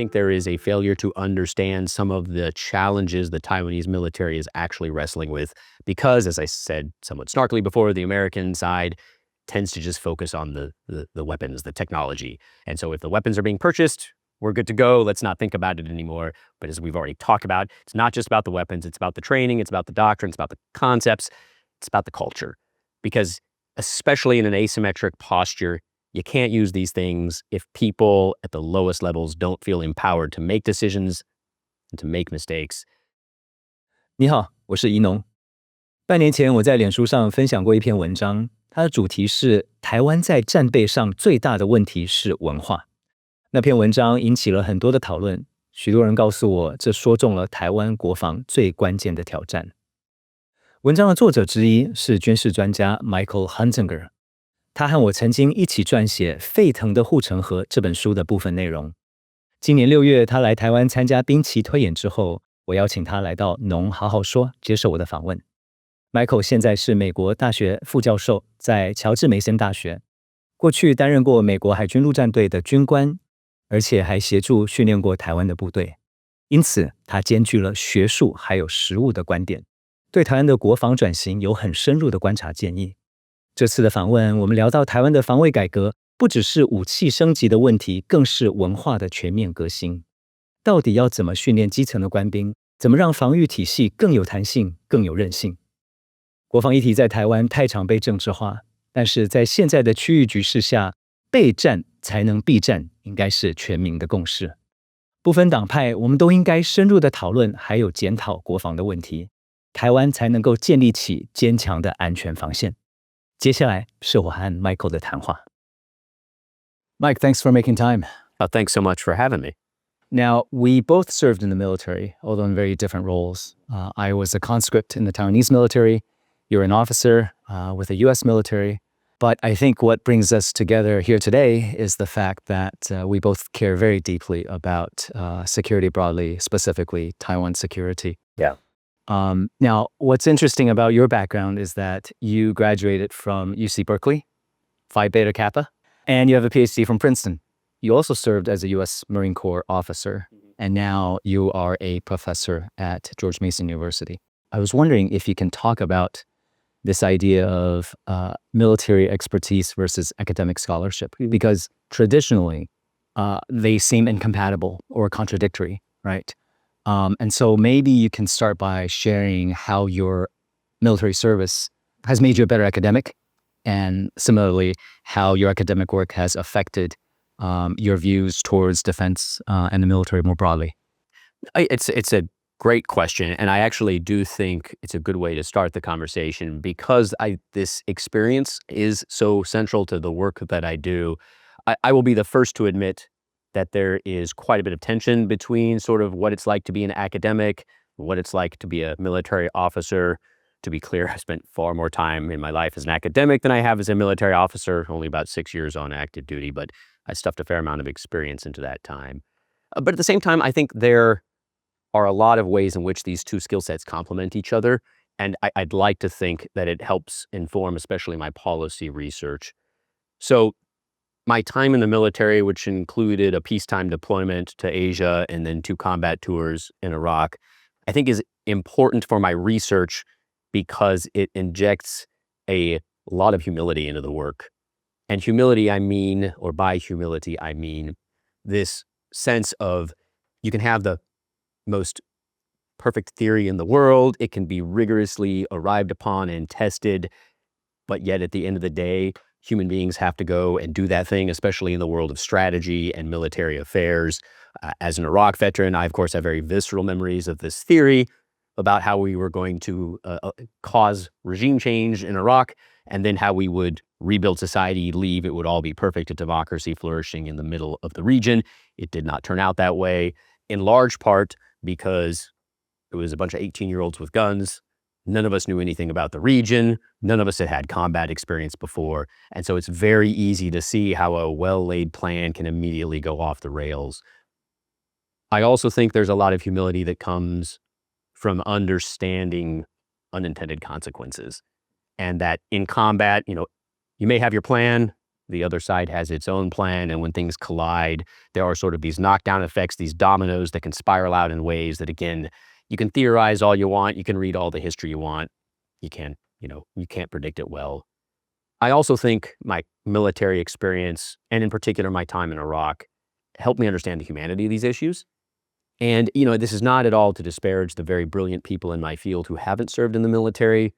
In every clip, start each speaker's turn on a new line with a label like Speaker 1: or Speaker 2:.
Speaker 1: think there is a failure to understand some of the challenges the Taiwanese military is actually wrestling with because, as I said somewhat snarkily before, the American side tends to just focus on the weapons, the technology. And so if the weapons are being purchased, we're good to go. Let's not think about it anymore. But as we've already talked about, it's not just about the weapons. It's about the training. It's about the doctrine. It's about the concepts. It's about the culture. Because especially in an asymmetric posture, you can't use these things if people at the lowest levels don't feel empowered to make decisions and to make mistakes.
Speaker 2: 你好，我是宜农。半年前我在脸书上分享过一篇文章，它的主题是台湾在战备上最大的问题是文化。那篇文章引起了很多的讨论，许多人告诉我，这说中了台湾国防最关键的挑战。文章的作者之一是军事专家 Michael Hunzeker， 他和我曾经一起撰写《沸腾的护城河》这本书的部分内容。今年6月，他来台湾参加兵棋推演之后，我邀请他来到农好好说接受我的访问。Michael 现在是美国大学副教授，在乔治梅森大学，过去担任过美国海军陆战队的军官，而且还协助训练过台湾的部队。因此，他兼具了学术还有实务的观点，对台湾的国防转型有很深入的观察建议。这次的访问，我们聊到台湾的防卫改革，不只是武器升级的问题，更是文化的全面革新。到底要怎么训练基层的官兵？怎么让防御体系更有弹性、更有韧性？国防议题在台湾太常被政治化，但是在现在的区域局势下，备战才能避战，应该是全民的共识。不分党派，我们都应该深入的讨论，还有检讨国防的问题，台湾才能够建立起坚强的安全防线。接下来是我和 Michael 的谈话。Mike, thanks for making time.
Speaker 1: Thanks so much for having me.
Speaker 2: Now, we both served in the military, although in very different roles. I was a conscript in the Taiwanese military. You're an officer with the U.S. military. But I think what brings us together here today is the fact that we both care very deeply about security broadly, specifically Taiwan security.
Speaker 1: Yeah.
Speaker 2: Now, what's interesting about your background is that you graduated from UC Berkeley, Phi Beta Kappa, and you have a PhD from Princeton. You also served as a U.S. Marine Corps officer, and now you are a professor at George Mason University. I was wondering if you can talk about this idea of military expertise versus academic scholarship, because traditionally they seem incompatible or contradictory, right? And so maybe you can start by sharing how your military service has made you a better academic, and similarly, how your academic work has affected your views towards defense and the military more broadly.
Speaker 1: It's a great question, and I actually do think it's a good way to start the conversation because this experience is so central to the work that I do. I will be the first to admit that there is quite a bit of tension between sort of what it's like to be an academic, what it's like to be a military officer. To be clear, I spent far more time in my life as an academic than I have as a military officer, only about 6 years on active duty, but I stuffed a fair amount of experience into that time. But at the same time, I think there are a lot of ways in which these two skill sets complement each other, and I'd like to think that it helps inform especially my policy research. So my time in the military, which included a peacetime deployment to Asia and then 2 combat tours in Iraq, I think is important for my research because it injects a lot of humility into the work. And humility, I mean, or by humility, I mean this sense of you can have the most perfect theory in the world. It can be rigorously arrived upon and tested, but yet at the end of the day, human beings have to go and do that thing, especially in the world of strategy and military affairs. As an Iraq veteran, I, of course, have very visceral memories of this theory about how we were going to cause regime change in Iraq, and then how we would rebuild society, leave, it would all be perfect, a democracy flourishing in the middle of the region. It did not turn out that way, in large part because it was a bunch of 18-year-olds with guns. None of us knew anything about the region. None of us had had combat experience before. And so it's very easy to see how a well-laid plan can immediately go off the rails. I also think there's a lot of humility that comes from understanding unintended consequences. And that in combat, you may have your plan, The other side has its own plan. And when things collide, there are sort of these knockdown effects, these dominoes that can spiral out in ways that, again, you can theorize all you want. You can read all the history you want. You can't predict it well. I also think my military experience, and in particular my time in Iraq, helped me understand the humanity of these issues. And, this is not at all to disparage the very brilliant people in my field who haven't served in the military.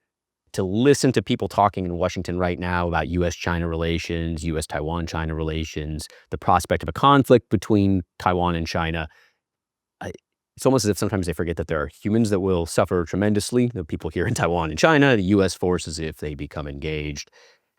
Speaker 1: To listen to people talking in Washington right now about U.S.-China relations, U.S.-Taiwan-China relations, the prospect of a conflict between Taiwan and China, it's almost as if sometimes they forget that there are humans that will suffer tremendously, the people here in Taiwan and China, the U.S. forces if they become engaged.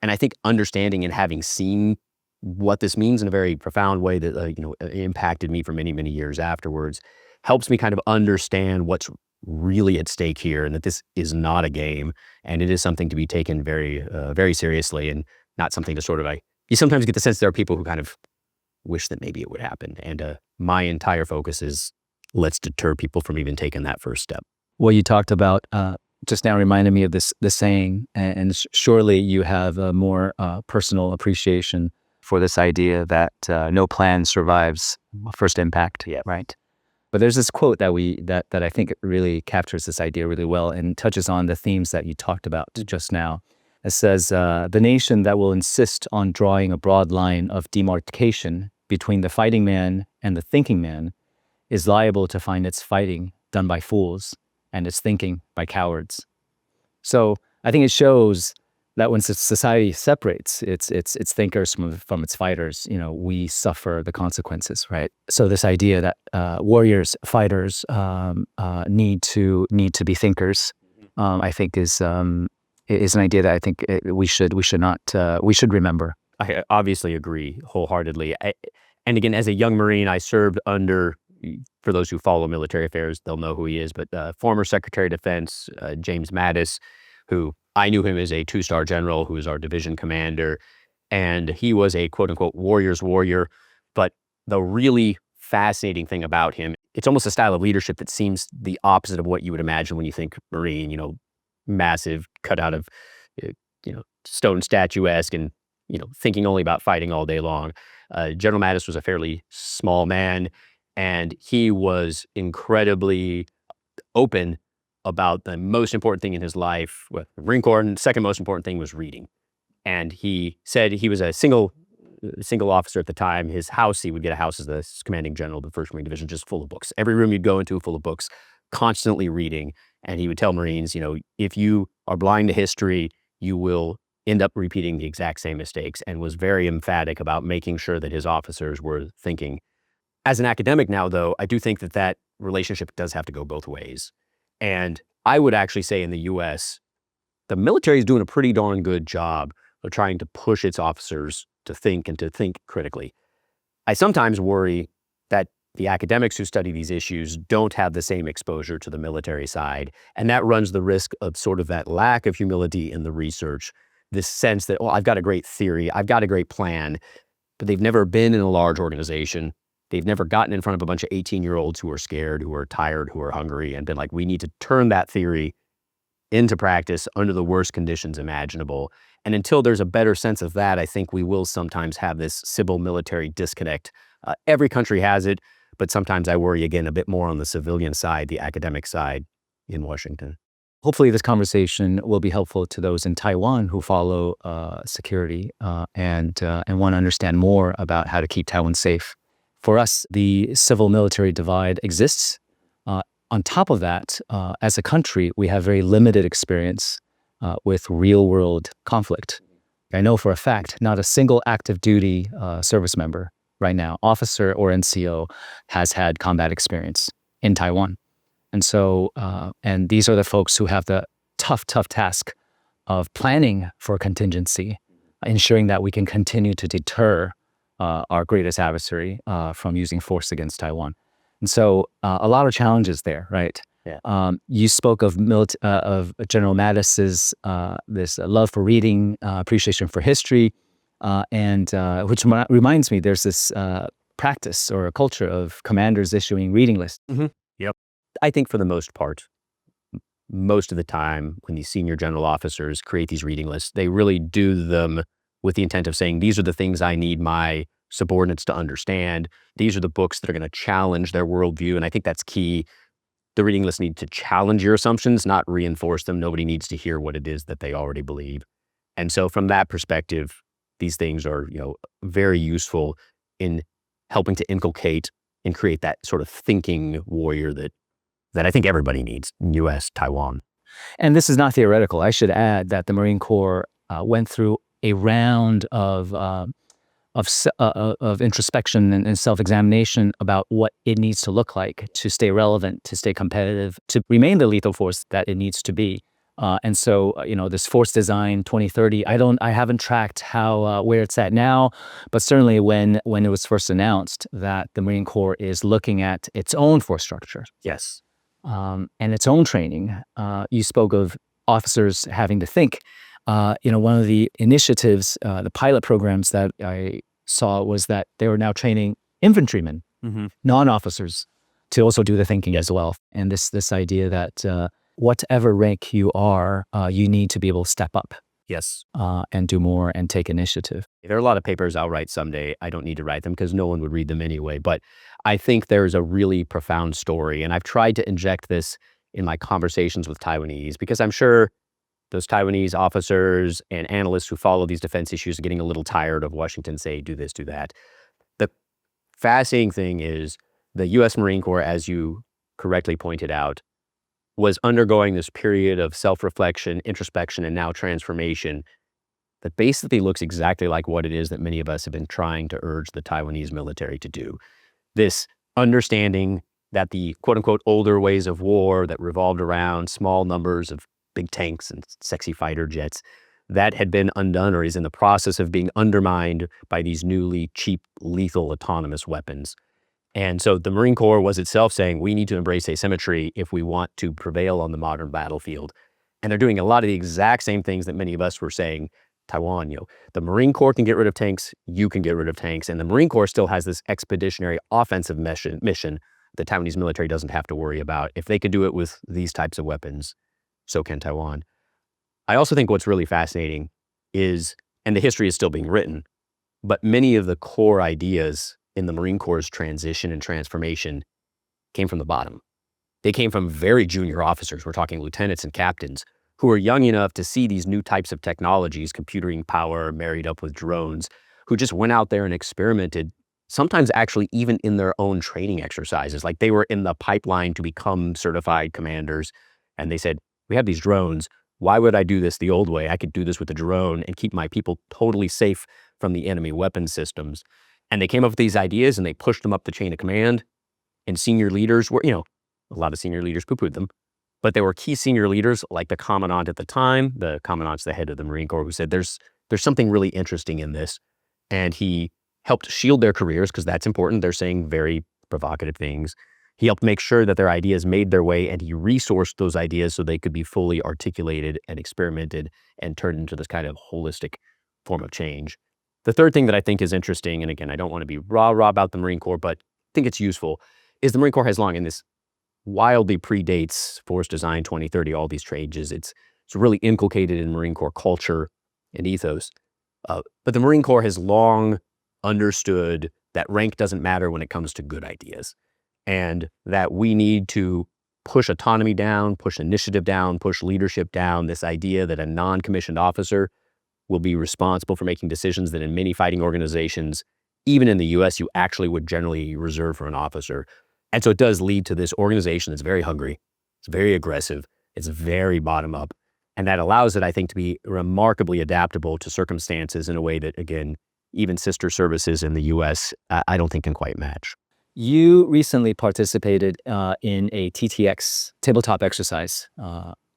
Speaker 1: And I think understanding and having seen what this means in a very profound way that impacted me for many, many years afterwards helps me kind of understand what's really at stake here, and that this is not a game, and it is something to be taken very, very seriously, and not something to sort of you sometimes get the sense there are people who kind of wish that maybe it would happen. And my entire focus is let's deter people from even taking that first step.
Speaker 2: What you talked about just now reminded me of the saying, and surely you have a more personal appreciation for this idea that no plan survives first impact.
Speaker 1: Yeah.
Speaker 2: Right. But there's this quote that I think really captures this idea really well and touches on the themes that you talked about just now. It says, the nation that will insist on drawing a broad line of demarcation between the fighting man and the thinking man is liable to find its fighting done by fools and its thinking by cowards. So I think it shows that when society separates its thinkers from its fighters, we suffer the consequences, right? So this idea that warriors, fighters need to be thinkers, I think is an idea that I think we should remember.
Speaker 1: I obviously agree wholeheartedly. And again, as a young Marine, I served under, for those who follow military affairs, they'll know who he is, but former Secretary of Defense, James Mattis, who I knew him as a 2-star general who was our division commander, and he was a quote-unquote warrior's warrior. But the really fascinating thing about him, it's almost a style of leadership that seems the opposite of what you would imagine when you think Marine, massive, cut out of, stone statuesque and, thinking only about fighting all day long. General Mattis was a fairly small man, and he was incredibly open about the most important thing in his life with the Marine Corps, and the second most important thing was reading. And he said he was a single officer at the time. His house, he would get a house as the commanding general of the 1st Marine Division, just full of books. Every room you'd go into full of books, constantly reading. And he would tell Marines, if you are blind to history, you will end up repeating the exact same mistakes, and was very emphatic about making sure that his officers were thinking. As an academic now, though, I do think that relationship does have to go both ways. And I would actually say in the U.S., the military is doing a pretty darn good job of trying to push its officers to think and to think critically. I sometimes worry that the academics who study these issues don't have the same exposure to the military side, and that runs the risk of sort of that lack of humility in the research, this sense that, I've got a great theory, I've got a great plan, but they've never been in a large organization. They've never gotten in front of a bunch of 18-year-olds who are scared, who are tired, who are hungry, and been like, we need to turn that theory into practice under the worst conditions imaginable. And until there's a better sense of that, I think we will sometimes have this civil-military disconnect. Every country has it, but sometimes I worry, again, a bit more on the civilian side, the academic side in Washington.
Speaker 2: Hopefully this conversation will be helpful to those in Taiwan who follow security and want to understand more about how to keep Taiwan safe. For us, the civil-military divide exists. On top of that, as a country, we have very limited experience with real-world conflict. I know for a fact, not a single active duty service member right now, officer or NCO, has had combat experience in Taiwan. And so, and these are the folks who have the tough task of planning for contingency, ensuring that we can continue to deter our greatest adversary from using force against Taiwan. And so a lot of challenges there, right?
Speaker 1: Yeah.
Speaker 2: You spoke of General Mattis's this love for reading, appreciation for history, and which reminds me, there's this practice or a culture of commanders issuing reading lists.
Speaker 1: Mm-hmm. Yep. I think for the most part, most of the time when these senior general officers create these reading lists, they really do them with the intent of saying, these are the things I need my subordinates to understand. These are the books that are going to challenge their worldview. And I think that's key. The reading list needs to challenge your assumptions, not reinforce them. Nobody needs to hear what it is that they already believe. And so from that perspective, these things are, very useful in helping to inculcate and create that sort of thinking warrior that I think everybody needs in U.S., Taiwan.
Speaker 2: And this is not theoretical. I should add that the Marine Corps went through a round of introspection and self-examination about what it needs to look like to stay relevant, to stay competitive, to remain the lethal force that it needs to be. And so, this Force Design 2030, I haven't tracked where it's at now, but certainly when it was first announced that the Marine Corps is looking at its own force structure.
Speaker 1: Yes.
Speaker 2: And its own training. You spoke of officers having to think. One of the initiatives, the pilot programs that I saw was that they were now training infantrymen, non-officers, to also do the thinking as well. And this idea that whatever rank you are, you need to be able to step up.
Speaker 1: Yes.
Speaker 2: And do more and take initiative.
Speaker 1: There are a lot of papers I'll write someday. I don't need to write them because no one would read them anyway. But I think there's a really profound story. And I've tried to inject this in my conversations with Taiwanese because I'm sure those Taiwanese officers and analysts who follow these defense issues are getting a little tired of Washington say, do this, do that. The fascinating thing is the U.S. Marine Corps, as you correctly pointed out, was undergoing this period of self-reflection, introspection, and now transformation that basically looks exactly like what it is that many of us have been trying to urge the Taiwanese military to do. This understanding that the quote-unquote older ways of war that revolved around small numbers of big tanks and sexy fighter jets, that had been undone or is in the process of being undermined by these newly cheap, lethal, autonomous weapons. And so the Marine Corps was itself saying, we need to embrace asymmetry if we want to prevail on the modern battlefield. And they're doing a lot of the exact same things that many of us were saying. Taiwan, the Marine Corps can get rid of tanks, you can get rid of tanks. And the Marine Corps still has this expeditionary offensive mission the Taiwanese military doesn't have to worry about. If they could do it with these types of weapons, so can Taiwan. I also think what's really fascinating is, and the history is still being written, but many of the core ideas in the Marine Corps' transition and transformation came from the bottom. They came from very junior officers, we're talking lieutenants and captains, who were young enough to see these new types of technologies, computing power married up with drones, who just went out there and experimented, sometimes actually even in their own training exercises. Like they were in the pipeline to become certified commanders, and they said, we have these drones, why would I do this the old way? I could do this with a drone and keep my people totally safe from the enemy weapon systems. And they came up with these ideas and they pushed them up the chain of command. And senior leaders were, a lot of senior leaders poo-pooed them. But there were key senior leaders like the commandant at the time. The commandant's the head of the Marine Corps, who said, there's something really interesting in this. And he helped shield their careers because that's important. They're saying very provocative things. He helped make sure that their ideas made their way, and he resourced those ideas so they could be fully articulated and experimented and turned into this kind of holistic form of change. The third thing that I think is interesting, and again, I don't want to be rah-rah about the Marine Corps, but I think it's useful, is the Marine Corps has long, and this wildly predates Force Design 2030, all these changes. It's really inculcated in Marine Corps culture and ethos. But the Marine Corps has long understood that rank doesn't matter when it comes to good ideas, and that we need to push autonomy down, push initiative down, push leadership down, this idea that a non-commissioned officer will be responsible for making decisions that in many fighting organizations, even in the US, you actually would generally reserve for an officer. And so it does lead to this organization that's very hungry, it's very aggressive, it's very bottom up. And that allows it, I think, to be remarkably adaptable to circumstances in a way that, again, even sister services in the US, I don't think can quite match.
Speaker 2: You recently participated in a TTX tabletop exercise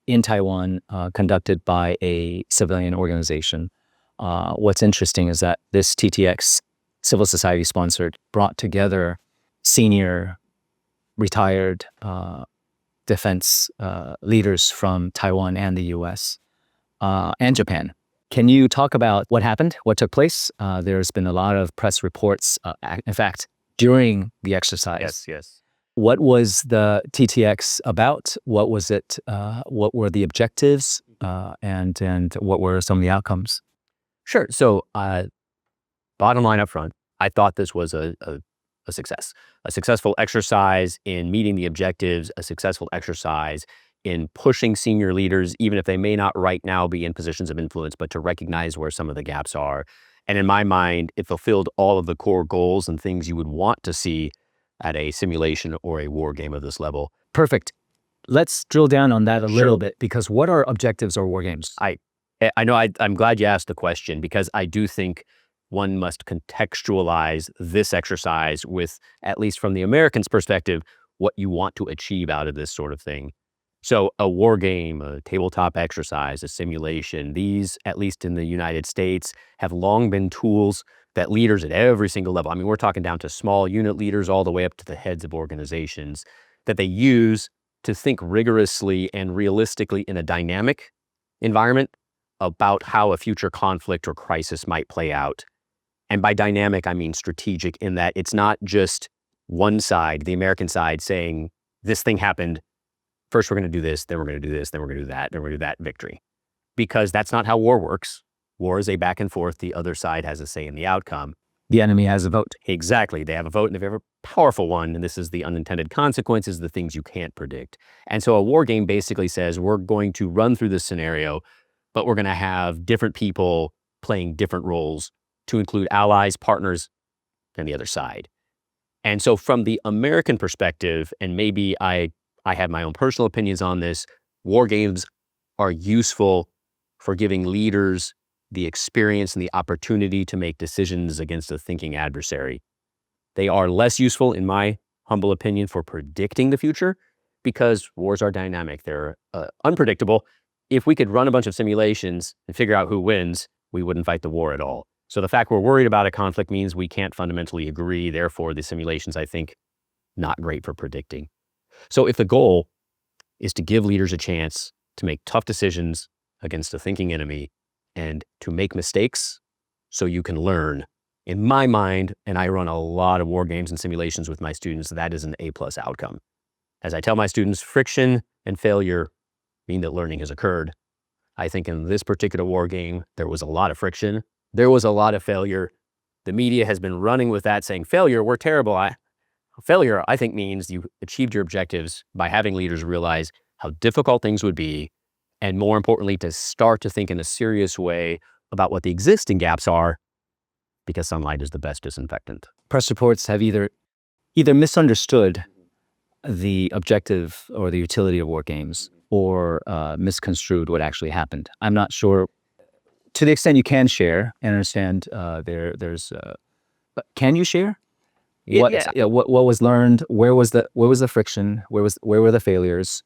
Speaker 2: in Taiwan conducted by a civilian organization. What's interesting is that this TTX, civil society sponsored, brought together senior, retired defense leaders from Taiwan and the US and Japan. Can you talk about what happened, what took place? There's been a lot of press reports, in fact, during the exercise.
Speaker 1: Yes.
Speaker 2: What was the TTX about? What was it? What were the objectives? And what were some of the outcomes?
Speaker 1: Sure. So, bottom line up front, I thought this was a success, a successful exercise in meeting the objectives, a successful exercise in pushing senior leaders, even if they may not right now be in positions of influence, but to recognize where some of the gaps are. And in my mind, it fulfilled all of the core goals and things you would want to see at a simulation or a war game of this level.
Speaker 2: Perfect. Let's drill down on that a
Speaker 1: Sure.
Speaker 2: little bit, because what are objectives or war games?
Speaker 1: I know I'm glad you asked the question, because I do think one must contextualize this exercise with, at least from the American's perspective, what you want to achieve out of this sort of thing. So a war game, a tabletop exercise, a simulation, these, at least in the United States, have long been tools that leaders at every single level, I mean, we're talking down to small unit leaders all the way up to the heads of organizations, that they use to think rigorously and realistically in a dynamic environment about how a future conflict or crisis might play out. And by dynamic, I mean strategic, in that it's not just one side, the American side, saying, this thing happened, first we're going to do this, then we're going to do this, then we're going to do that, then we're going to do that, victory. Because that's not how war works. War is a back and forth. The other side has a say in the outcome.
Speaker 2: The enemy has a vote.
Speaker 1: Exactly. They have a vote, and they have a powerful one. And this is the unintended consequences, the things you can't predict. And so a war game basically says, we're going to run through this scenario, but we're going to have different people playing different roles to include allies, partners, and the other side. And so from the American perspective, and maybe I have my own personal opinions on this, war games are useful for giving leaders the experience and the opportunity to make decisions against a thinking adversary. They are less useful, in my humble opinion, for predicting the future, because wars are dynamic. They're unpredictable. If we could run a bunch of simulations and figure out who wins, we wouldn't fight the war at all. So the fact we're worried about a conflict means we can't fundamentally agree. Therefore, the simulations, I think, not great for predicting. So if the goal is to give leaders a chance to make tough decisions against a thinking enemy and to make mistakes so you can learn, in my mind, and I run a lot of war games and simulations with my students, that is an A+ outcome. As I tell my students, friction and failure mean that learning has occurred. I think in this particular war game, there was a lot of friction. There was a lot of failure. The media has been running with that, saying, failure, we're terrible. Failure, I think, means you achieved your objectives by having leaders realize how difficult things would be, and more importantly, to start to think in a serious way about what the existing gaps are, because sunlight is the best disinfectant.
Speaker 2: Press reports have either misunderstood the objective or the utility of war games, or misconstrued what actually happened. I'm not sure. To the extent you can share and understand, can you share? What was learned? Where was the friction? Where were the failures?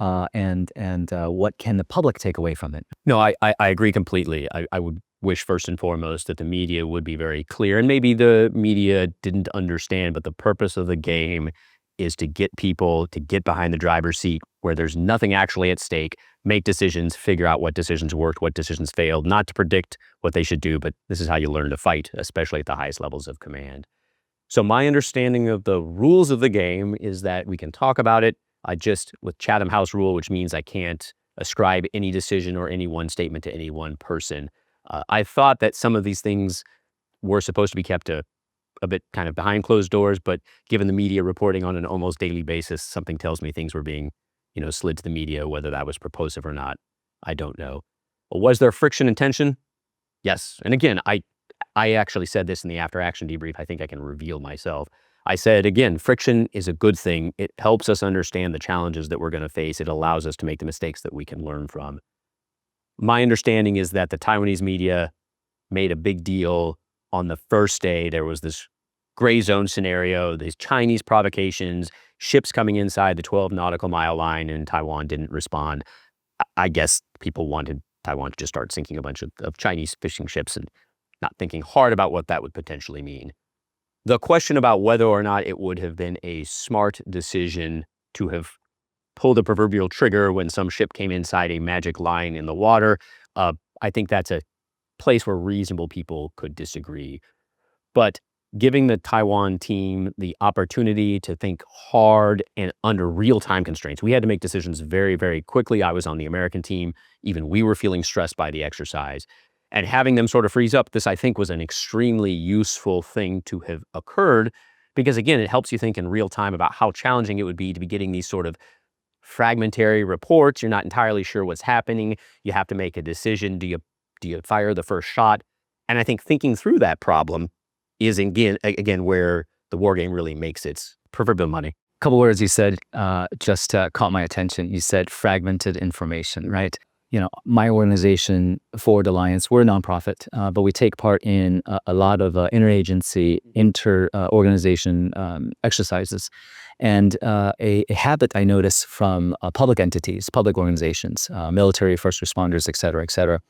Speaker 2: And what can the public take away from it?
Speaker 1: No, I agree completely. I would wish first and foremost that the media would be very clear, and maybe the media didn't understand, but the purpose of the game is to get people to get behind the driver's seat where there's nothing actually at stake, make decisions, figure out what decisions worked, what decisions failed, not to predict what they should do, but this is how you learn to fight, especially at the highest levels of command. So my understanding of the rules of the game is that we can talk about it. With Chatham House rule, which means I can't ascribe any decision or any one statement to any one person. I thought that some of these things were supposed to be kept a bit kind of behind closed doors, but given the media reporting on an almost daily basis, something tells me things were being, slid to the media. Whether that was purposive or not, I don't know. Was there friction and tension? Yes. And again, I actually said this in the after action debrief. I think I can reveal myself. I said, again, friction is a good thing. It helps us understand the challenges that we're going to face. It allows us to make the mistakes that we can learn from. My understanding is that the Taiwanese media made a big deal on the first day. There was this gray zone scenario, these Chinese provocations, ships coming inside the 12 nautical mile line, and Taiwan didn't respond. I guess people wanted Taiwan to just start sinking a bunch of Chinese fishing ships and not thinking hard about what that would potentially mean. The question about whether or not it would have been a smart decision to have pulled the proverbial trigger when some ship came inside a magic line in the water, I think that's a place where reasonable people could disagree. But giving the Taiwan team the opportunity to think hard and under real time constraints, we had to make decisions very, very quickly. I was on the American team. Even we were feeling stressed by the exercise. And having them sort of freeze up, this I think was an extremely useful thing to have occurred because again, it helps you think in real time about how challenging it would be to be getting these sort of fragmentary reports. You're not entirely sure what's happening. You have to make a decision. Do you fire the first shot? And I think thinking through that problem is again where the war game really makes its proverbial money.
Speaker 2: A couple words you said just caught my attention. You said fragmented information, right? You know, my organization, Forward Alliance, we're a nonprofit, but we take part in a lot of interagency, inter-organization exercises. And a habit I notice from public entities, public organizations, military, first responders, et cetera,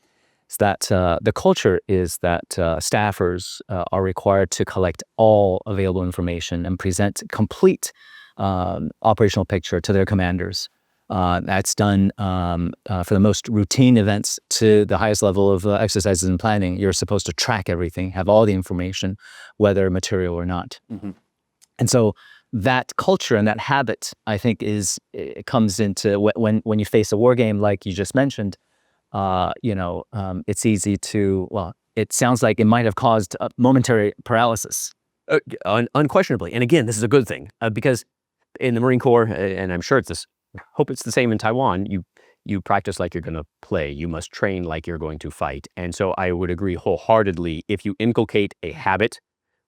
Speaker 2: is that the culture is that staffers are required to collect all available information and present complete operational picture to their commanders. That's done for the most routine events to the highest level of exercises and planning. You're supposed to track everything, have all the information, whether material or not. Mm-hmm. And so that culture and that habit, I think, it comes into when you face a war game like you just mentioned. It's easy to, well, it sounds like it might have caused a momentary paralysis.
Speaker 1: Unquestionably. And again, this is a good thing because in the Marine Corps, and I'm sure hope it's the same in Taiwan, you practice like you're going to play. You must train like you're going to fight. And so I would agree wholeheartedly, if you inculcate a habit,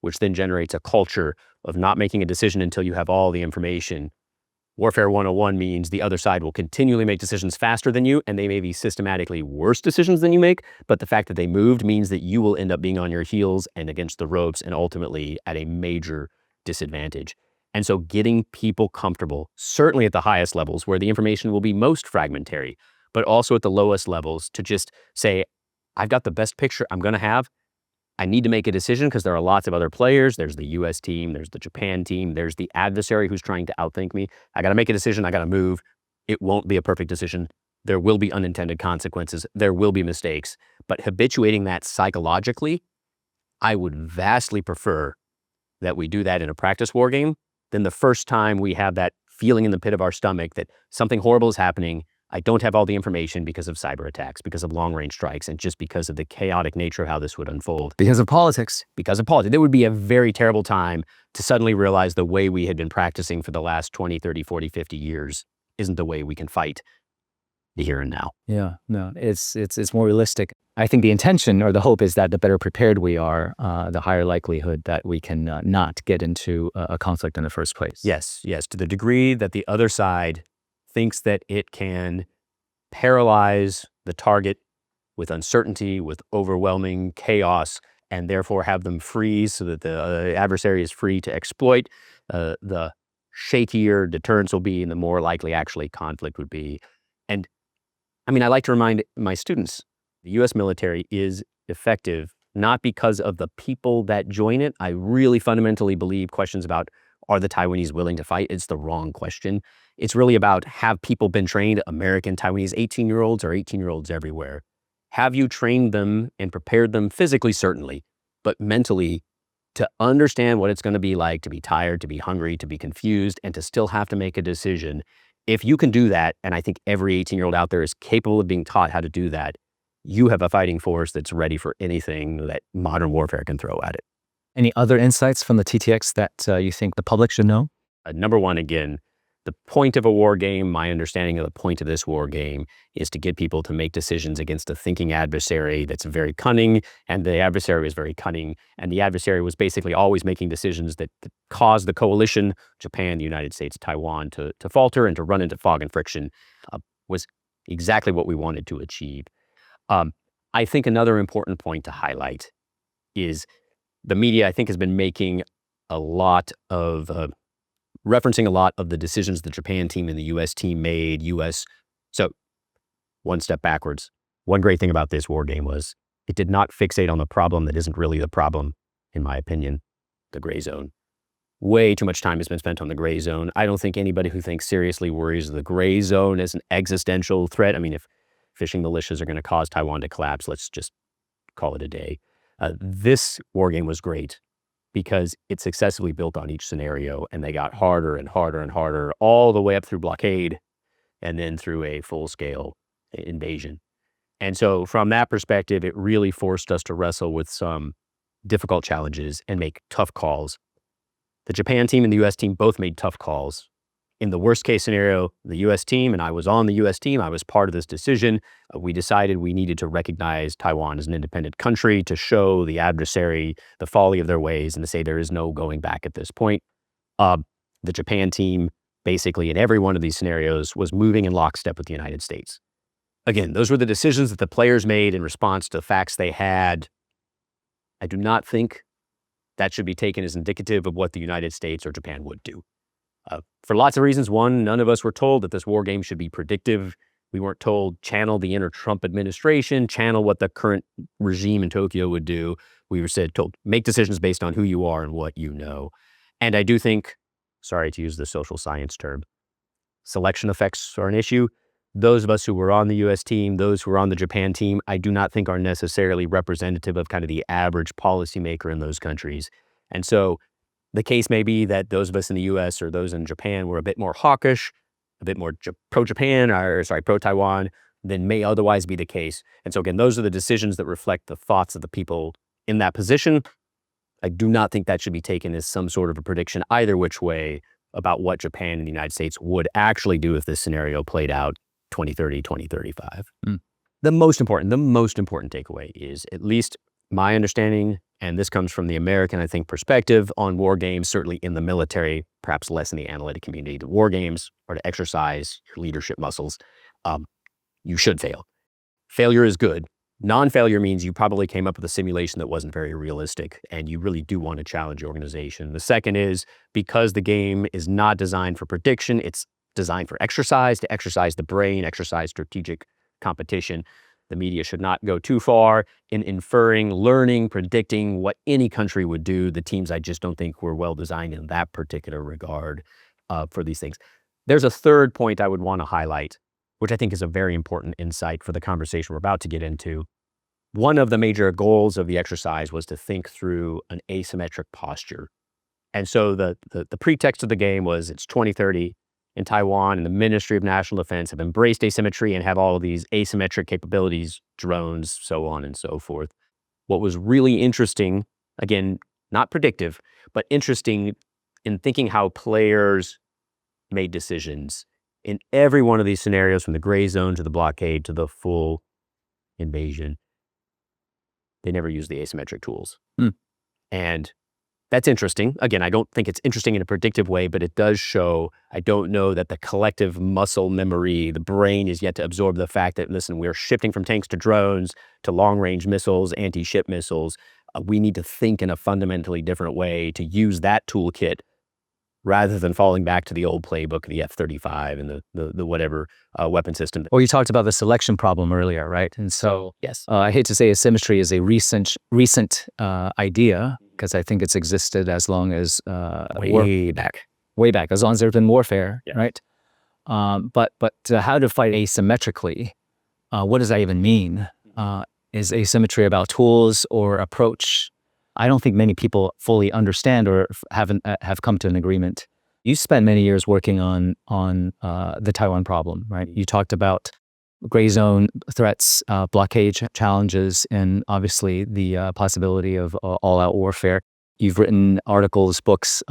Speaker 1: which then generates a culture of not making a decision until you have all the information, Warfare 101 means the other side will continually make decisions faster than you, and they may be systematically worse decisions than you make, but the fact that they moved means that you will end up being on your heels and against the ropes and ultimately at a major disadvantage. And so getting people comfortable, certainly at the highest levels where the information will be most fragmentary, but also at the lowest levels to just say, I've got the best picture I'm going to have. I need to make a decision because there are lots of other players. There's the US team, there's the Japan team, there's the adversary who's trying to outthink me. I got to make a decision. I got to move. It won't be a perfect decision. There will be unintended consequences. There will be mistakes. But habituating that psychologically, I would vastly prefer that we do that in a practice war game than the first time we have that feeling in the pit of our stomach that something horrible is happening. I don't have all the information because of cyber attacks, because of long-range strikes, and just because of the chaotic nature of how this would unfold.
Speaker 2: Because of politics.
Speaker 1: Because of politics. It would be a very terrible time to suddenly realize the way we had been practicing for the last 20, 30, 40, 50 years isn't the way we can fight the here and now.
Speaker 2: Yeah, no, it's more realistic. I think the intention or the hope is that the better prepared we are, the higher likelihood that we can not get into a conflict in the first place.
Speaker 1: Yes. To the degree that the other side thinks that it can paralyze the target with uncertainty, with overwhelming chaos, and therefore have them freeze so that the adversary is free to exploit, the shakier deterrence will be and the more likely actually conflict would be. And I mean, I like to remind my students, the US military is effective not because of the people that join it. I really fundamentally believe questions about are the Taiwanese willing to fight? It's the wrong question. It's really about, have people been trained, American Taiwanese 18-year-olds or 18-year-olds everywhere? Have you trained them and prepared them physically, certainly, but mentally to understand what it's going to be like to be tired, to be hungry, to be confused, and to still have to make a decision? If you can do that, and I think every 18-year-old out there is capable of being taught how to do that, you have a fighting force that's ready for anything that modern warfare can throw at it.
Speaker 2: Any other insights from the TTX that you think the public should know?
Speaker 1: Number one, again, the point of a war game, my understanding of the point of this war game is to get people to make decisions against a thinking adversary that's very cunning, and the adversary was very cunning, and the adversary was basically always making decisions that caused the coalition, Japan, the United States, Taiwan, to falter and to run into fog and friction, was exactly what we wanted to achieve. I think another important point to highlight is the media, I think, has been making a lot of, referencing a lot of the decisions the Japan team and the US team made. So one step backwards. One great thing about this war game was it did not fixate on the problem that isn't really the problem, in my opinion, the gray zone. Way too much time has been spent on the gray zone. I don't think anybody who thinks seriously worries the gray zone as an existential threat. I mean, if fishing militias are going to cause Taiwan to collapse, let's just call it a day. This war game was great because it successfully built on each scenario, and they got harder and harder and harder all the way up through blockade and then through a full-scale invasion. And so from that perspective, it really forced us to wrestle with some difficult challenges and make tough calls. The Japan team and the U.S. team both made tough calls. In the worst case scenario, the U.S. team, and I was on the U.S. team, I was part of this decision. We decided we needed to recognize Taiwan as an independent country to show the adversary the folly of their ways and to say there is no going back at this point. The Japan team, basically in every one of these scenarios, was moving in lockstep with the United States. Again, those were the decisions that the players made in response to the facts they had. I do not think that should be taken as indicative of what the United States or Japan would do. For lots of reasons. One, none of us were told that this war game should be predictive. We weren't told channel the inner Trump administration, channel what the current regime in Tokyo would do. We were told make decisions based on who you are and what you know. And I do think, sorry to use the social science term, selection effects are an issue. Those of us who were on the U.S. team, those who were on the Japan team, I do not think are necessarily representative of kind of the average policymaker in those countries. And so the case may be that those of us in the U.S. or those in Japan were a bit more hawkish, a bit more pro-Japan, or pro-Taiwan than may otherwise be the case. And so again, those are the decisions that reflect the thoughts of the people in that position. I do not think that should be taken as some sort of a prediction either which way about what Japan and the United States would actually do if this scenario played out 2030, 2035. The most important takeaway is, at least my understanding, and this comes from the American, I think, perspective on war games, certainly in the military, perhaps less in the analytic community. The war games are to exercise your leadership muscles. You should fail. Failure is good. Non-failure means you probably came up with a simulation that wasn't very realistic, and you really do want to challenge your organization. The second is, because the game is not designed for prediction, it's designed for exercise, to exercise the brain, exercise strategic competition. The media should not go too far in inferring, learning, predicting what any country would do. The teams, I just don't think were well designed in that particular regard for these things. There's a third point I would want to highlight, which I think is a very important insight for the conversation we're about to get into. One of the major goals of the exercise was to think through an asymmetric posture. And so the pretext of the game was it's 2030 in Taiwan, and the Ministry of National Defense have embraced asymmetry and have all of these asymmetric capabilities, drones, so on and so forth. What was really interesting, again, not predictive, but interesting in thinking how players made decisions in every one of these scenarios, from the gray zone to the blockade to the full invasion, they never used the asymmetric tools. And that's interesting. Again, I don't think it's interesting in a predictive way, but it does show, I don't know that the collective muscle memory, the brain is yet to absorb the fact that, listen, we're shifting from tanks to drones to long-range missiles, anti-ship missiles. We need to think in a fundamentally different way to use that toolkit rather than falling back to the old playbook, the F-35 and the whatever weapon system.
Speaker 2: Well, you talked about the selection problem earlier, right? And so
Speaker 1: yes,
Speaker 2: I hate to say asymmetry is a recent idea, because I think it's existed as long as
Speaker 1: way back,
Speaker 2: as long as there's been warfare,
Speaker 1: yeah.
Speaker 2: Right? But how to fight asymmetrically? What does that even mean? Is asymmetry about tools or approach? I don't think many people fully understand or have come to an agreement. You spent many years working on the Taiwan problem, right? You talked about gray zone threats, blockade challenges, and obviously the possibility of all-out warfare. You've written articles, books,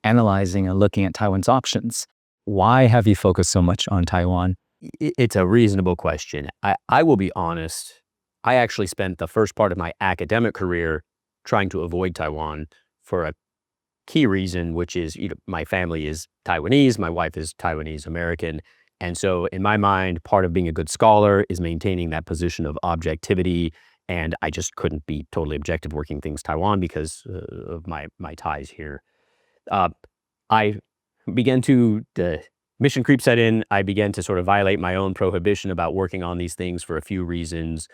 Speaker 2: analyzing and looking at Taiwan's options. Why have you focused so much on Taiwan?
Speaker 1: It's a reasonable question. I will be honest. I actually spent the first part of my academic career trying to avoid Taiwan for a key reason, which is, my family is Taiwanese, my wife is Taiwanese American. And so in my mind, part of being a good scholar is maintaining that position of objectivity. And I just couldn't be totally objective working things Taiwan because of my ties here. I began to, the mission creep set in. I began to sort of violate my own prohibition about working on these things for a few reasons.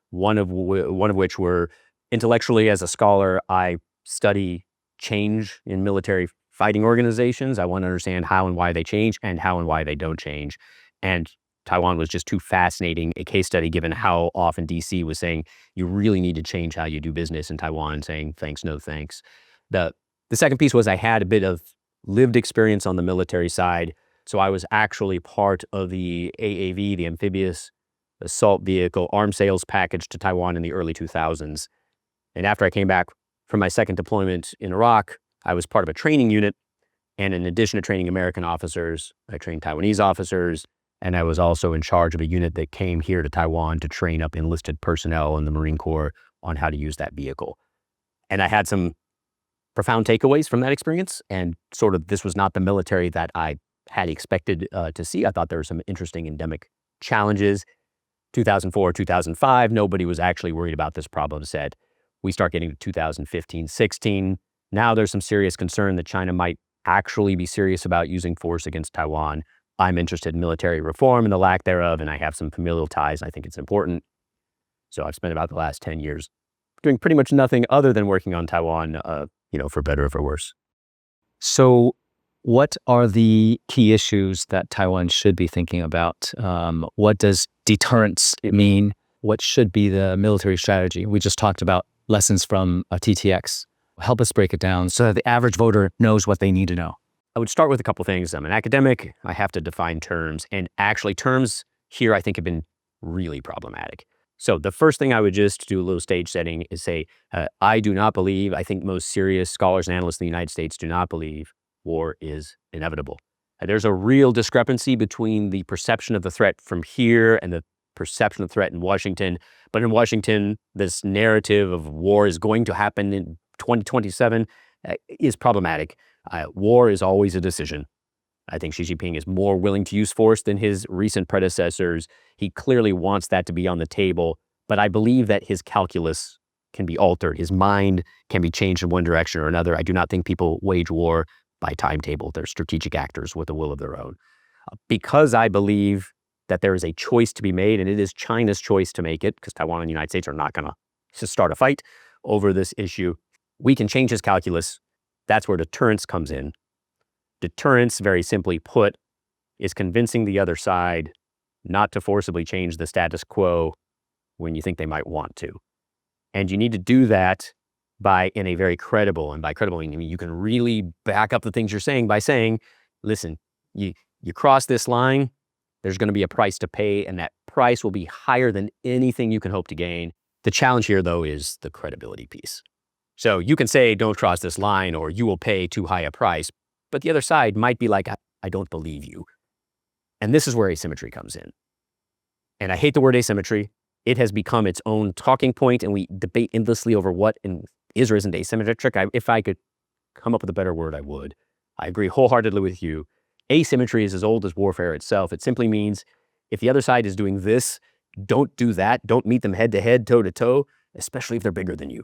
Speaker 1: One of which were, intellectually, as a scholar, I study change in military fighting organizations. I want to understand how and why they change and how and why they don't change. And Taiwan was just too fascinating a case study, given how often DC was saying, you really need to change how you do business in Taiwan, and saying, thanks, no thanks. The second piece was I had a bit of lived experience on the military side. So I was actually part of the AAV, the amphibious assault vehicle arms sales package to Taiwan in the early 2000s. And after I came back from my second deployment in Iraq, I was part of a training unit. And in addition to training American officers, I trained Taiwanese officers. And I was also in charge of a unit that came here to Taiwan to train up enlisted personnel in the Marine Corps on how to use that vehicle. And I had some profound takeaways from that experience. And sort of this was not the military that I had expected to see. I thought there were some interesting endemic challenges. 2004, 2005, nobody was actually worried about this problem set. We start getting to 2015, 16. Now there's some serious concern that China might actually be serious about using force against Taiwan. I'm interested in military reform and the lack thereof, and I have some familial ties. I think it's important. So I've spent about the last 10 years doing pretty much nothing other than working on Taiwan, for better or for worse.
Speaker 2: So what are the key issues that Taiwan should be thinking about? What does deterrence mean? What should be the military strategy? We just talked about lessons from TTX. Help us break it down so that the average voter knows what they need to know.
Speaker 1: I would start with a couple things. I'm an academic. I have to define terms. And actually, terms here I think have been really problematic. So the first thing I would just do a little stage setting is say, I do not believe, I think most serious scholars and analysts in the United States do not believe war is inevitable. There's a real discrepancy between the perception of the threat from here and the perception of the threat in Washington. But in Washington, this narrative of war is going to happen in 2027 is problematic. War is always a decision. I think Xi Jinping is more willing to use force than his recent predecessors. He clearly wants that to be on the table, but I believe that his calculus can be altered. His mind can be changed in one direction or another. I do not think people wage war by timetable. They're strategic actors with a will of their own. Because I believe that there is a choice to be made, and it is China's choice to make it, because Taiwan and the United States are not going to start a fight over this issue. We can change his calculus. That's where deterrence comes in. Deterrence, very simply put, is convincing the other side not to forcibly change the status quo when you think they might want to. And you need to do that in a very credible, and by credible, I mean you can really back up the things you're saying by saying, listen, you cross this line, there's going to be a price to pay, and that price will be higher than anything you can hope to gain. The challenge here, though, is the credibility piece. So you can say, don't cross this line, or you will pay too high a price, but the other side might be like, I don't believe you. And this is where asymmetry comes in. And I hate the word asymmetry. It has become its own talking point, and we debate endlessly over what is or isn't asymmetric. If I could come up with a better word, I would. I agree wholeheartedly with you. Asymmetry is as old as warfare itself. It simply means if the other side is doing this, don't do that. Don't meet them head to head, toe to toe, especially if they're bigger than you.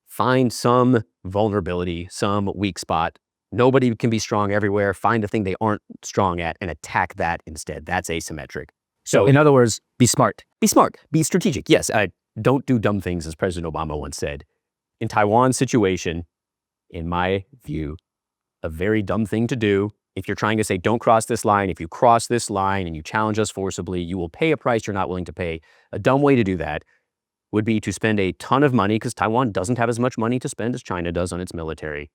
Speaker 1: Find some vulnerability, some weak spot. Nobody can be strong everywhere. Find a thing they aren't strong at and attack that instead. That's asymmetric.
Speaker 2: So in other words, be smart.
Speaker 1: Be smart. Be strategic. Yes, don't do dumb things, as President Obama once said. In Taiwan's situation, in my view, a very dumb thing to do, if you're trying to say, don't cross this line, if you cross this line and you challenge us forcibly, you will pay a price you're not willing to pay. A dumb way to do that would be to spend a ton of money, because Taiwan doesn't have as much money to spend as China does on its military,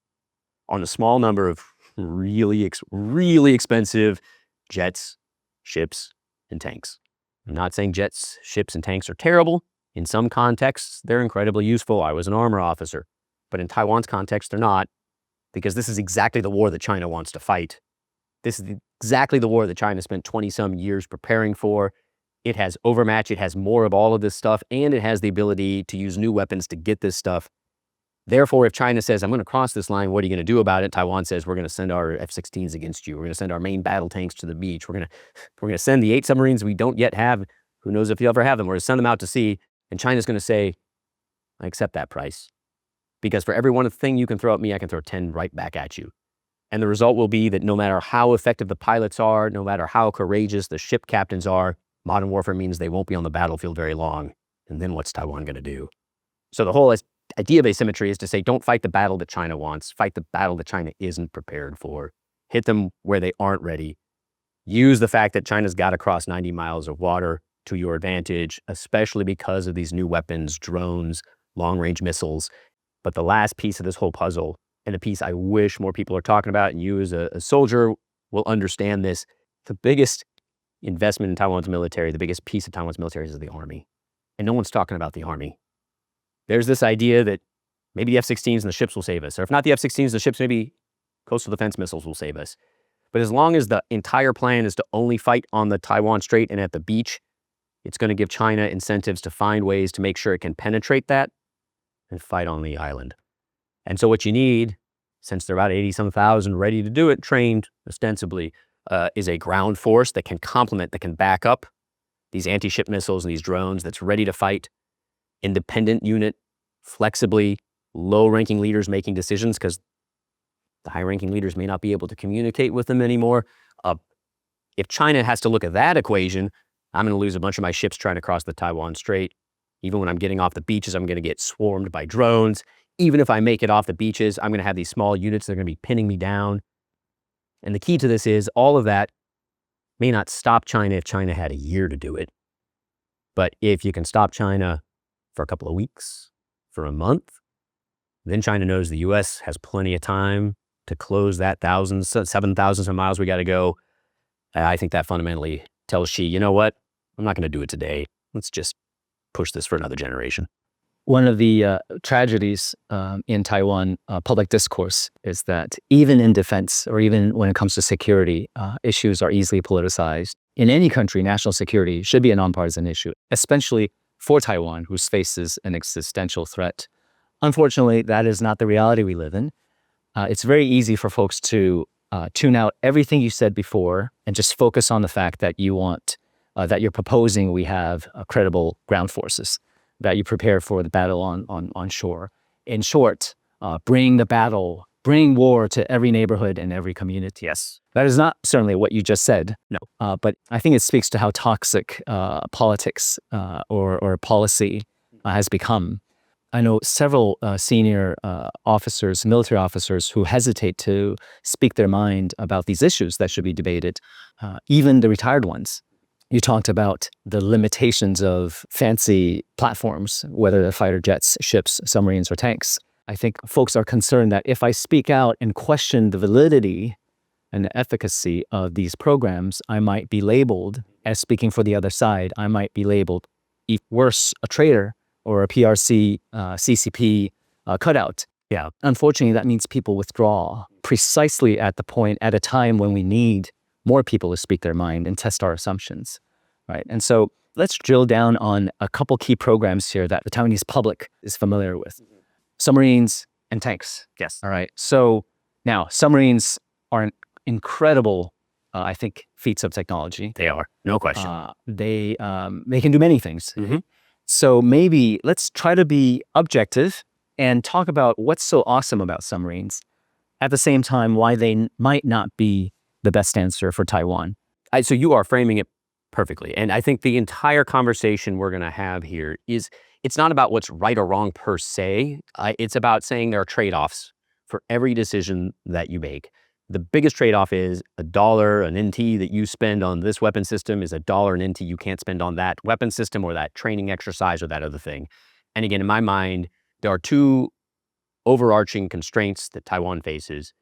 Speaker 1: on a small number of really expensive jets, ships, and tanks. I'm not saying jets, ships, and tanks are terrible. In some contexts, they're incredibly useful. I was an armor officer. But in Taiwan's context, they're not, because this is exactly the war that China wants to fight. This is exactly the war that China spent 20-some years preparing for. It has overmatch, it has more of all of this stuff, and it has the ability to use new weapons to get this stuff. Therefore, if China says, I'm going to cross this line, what are you going to do about it? Taiwan says, we're going to send our F-16s against you. We're going to send our main battle tanks to the beach. We're going to send the 8 submarines we don't yet have. Who knows if you'll ever have them? We're going to send them out to sea. And China's going to say, I accept that price. Because for every one thing you can throw at me, I can throw 10 right back at you. And the result will be that no matter how effective the pilots are, no matter how courageous the ship captains are, modern warfare means they won't be on the battlefield very long. And then what's Taiwan going to do? So the whole idea of asymmetry is to say, don't fight the battle that China wants. Fight the battle that China isn't prepared for. Hit them where they aren't ready. Use the fact that China's got to cross 90 miles of water to your advantage, especially because of these new weapons, drones, long-range missiles. But the last piece of this whole puzzle, and the piece I wish more people are talking about, and you as a soldier will understand this, the biggest investment in Taiwan's military, the biggest piece of Taiwan's military is the Army. And no one's talking about the Army. There's this idea that maybe the F-16s and the ships will save us. Or if not the F-16s, the ships, maybe coastal defense missiles will save us. But as long as the entire plan is to only fight on the Taiwan Strait and at the beach, it's going to give China incentives to find ways to make sure it can penetrate that and fight on the island. And so what you need, since there are about 80-some thousand ready to do it, trained ostensibly, is a ground force that can complement, that can back up these anti-ship missiles and these drones, that's ready to fight, independent unit, flexibly, low-ranking leaders making decisions because the high-ranking leaders may not be able to communicate with them anymore. If China has to look at that equation, I'm going to lose a bunch of my ships trying to cross the Taiwan Strait. Even when I'm getting off the beaches, I'm going to get swarmed by drones. Even if I make it off the beaches, I'm going to have these small units that are going to be pinning me down. And the key to this is all of that may not stop China if China had a year to do it. But if you can stop China for a couple of weeks, for a month, then China knows the U.S. has plenty of time to close that 7,000 some miles we got to go. I think that fundamentally tells Xi, you know what? I'm not going to do it today. Let's just push this for another generation.
Speaker 2: One of the tragedies in Taiwan public discourse is that even in defense, or even when it comes to security, issues are easily politicized. In any country, national security should be a nonpartisan issue, especially for Taiwan, who faces an existential threat. Unfortunately, that is not the reality we live in. It's very easy for folks to tune out everything you said before and just focus on the fact that you want, that you're proposing we have credible ground forces, that you prepare for the battle on shore. In short, bring the battle, bring war to every neighborhood and every community.
Speaker 1: Yes.
Speaker 2: That is not certainly what you just said.
Speaker 1: No.
Speaker 2: But I think it speaks to how toxic politics or policy has become. I know several senior officers, military officers, who hesitate to speak their mind about these issues that should be debated, even the retired ones. You talked about the limitations of fancy platforms, whether they're fighter jets, ships, submarines, or tanks. I think folks are concerned that if I speak out and question the validity and the efficacy of these programs, I might be labeled as speaking for the other side. I might be labeled, worse, a traitor or a PRC, CCP cutout.
Speaker 1: Yeah.
Speaker 2: Unfortunately, that means people withdraw precisely at a time when we need more people to speak their mind and test our assumptions, right? And so let's drill down on a couple key programs here that the Taiwanese public is familiar with. Submarines and tanks.
Speaker 1: Yes.
Speaker 2: All right. So now submarines are an incredible, I think, feats of technology.
Speaker 1: They are, no question.
Speaker 2: They can do many things.
Speaker 1: Mm-hmm.
Speaker 2: So maybe let's try to be objective and talk about what's so awesome about submarines. At the same time, why they might not be the best answer for Taiwan.
Speaker 1: So you are framing it perfectly. And I think the entire conversation we're going to have here is, it's not about what's right or wrong per se. It's about saying there are trade-offs for every decision that you make. The biggest trade-off is $1, an NT that you spend on this weapon system is $1 an NT you can't spend on that weapon system or that training exercise or that other thing. And again, in my mind, there are two overarching constraints that Taiwan faces.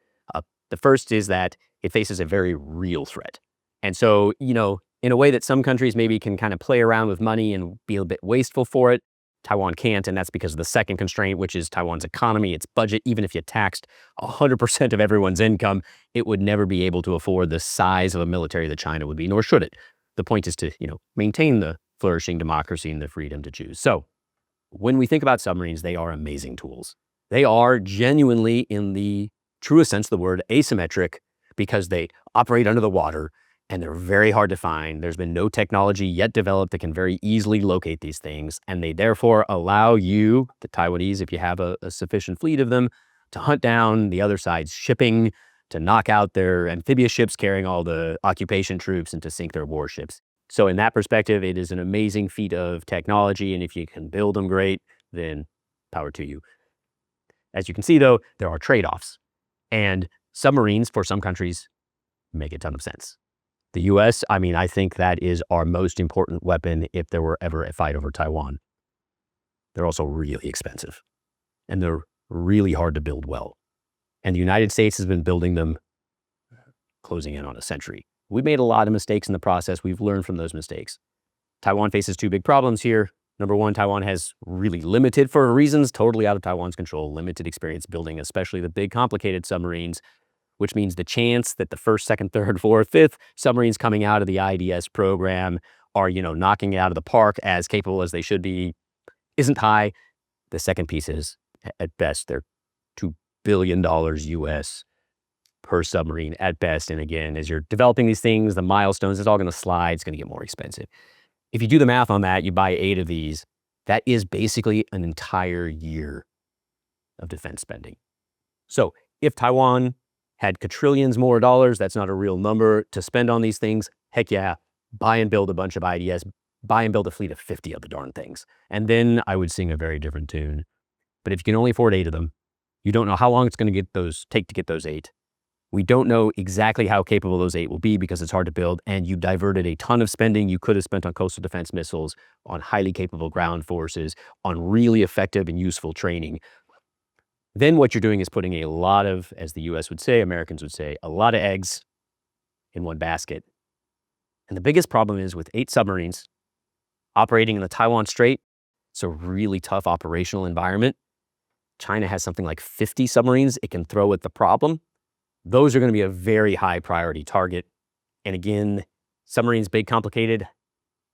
Speaker 1: The first is that it faces a very real threat. And so, in a way that some countries maybe can kind of play around with money and be a bit wasteful for it, Taiwan can't, and that's because of the second constraint, which is Taiwan's economy, its budget. Even if you taxed 100% of everyone's income, it would never be able to afford the size of a military that China would be, nor should it. The point is to, maintain the flourishing democracy and the freedom to choose. So when we think about submarines, they are amazing tools. They are genuinely, in the truest sense of the word, asymmetric, because they operate under the water and they're very hard to find. There's been no technology yet developed that can very easily locate these things. And they therefore allow you, the Taiwanese, if you have a sufficient fleet of them, to hunt down the other side's shipping, to knock out their amphibious ships carrying all the occupation troops, and to sink their warships. So in that perspective, it is an amazing feat of technology. And if you can build them great, then power to you. As you can see, though, there are trade-offs. And submarines, for some countries, make a ton of sense. The U.S., I think that is our most important weapon if there were ever a fight over Taiwan. They're also really expensive. And they're really hard to build well. And the United States has been building them closing in on a century. We made a lot of mistakes in the process. We've learned from those mistakes. Taiwan faces two big problems here. Number one, Taiwan has really limited, for reasons totally out of Taiwan's control, limited experience building, especially the big complicated submarines, which means the chance that the first, second, third, fourth, fifth submarines coming out of the IDS program are, knocking it out of the park as capable as they should be isn't high. The second piece is, at best, they're $2 billion US per submarine at best. And again, as you're developing these things, the milestones, it's all going to slide. It's going to get more expensive. If you do the math on that, you buy 8 of these. That is basically an entire year of defense spending. So if Taiwan had quadrillions more dollars, that's not a real number to spend on these things. Heck yeah, buy and build a bunch of IDS, buy and build a fleet of 50 of the darn things. And then I would sing a very different tune. But if you can only afford 8 of them, you don't know how long it's going to take to get those 8. We don't know exactly how capable those 8 will be because it's hard to build, and you diverted a ton of spending you could have spent on coastal defense missiles, on highly capable ground forces, on really effective and useful training. Then what you're doing is putting a lot of, as the US would say, Americans would say, a lot of eggs in one basket. And the biggest problem is with 8 submarines operating in the Taiwan Strait, it's a really tough operational environment. China has something like 50 submarines it can throw at the problem. Those are going to be a very high priority target. And again, submarines, big, complicated.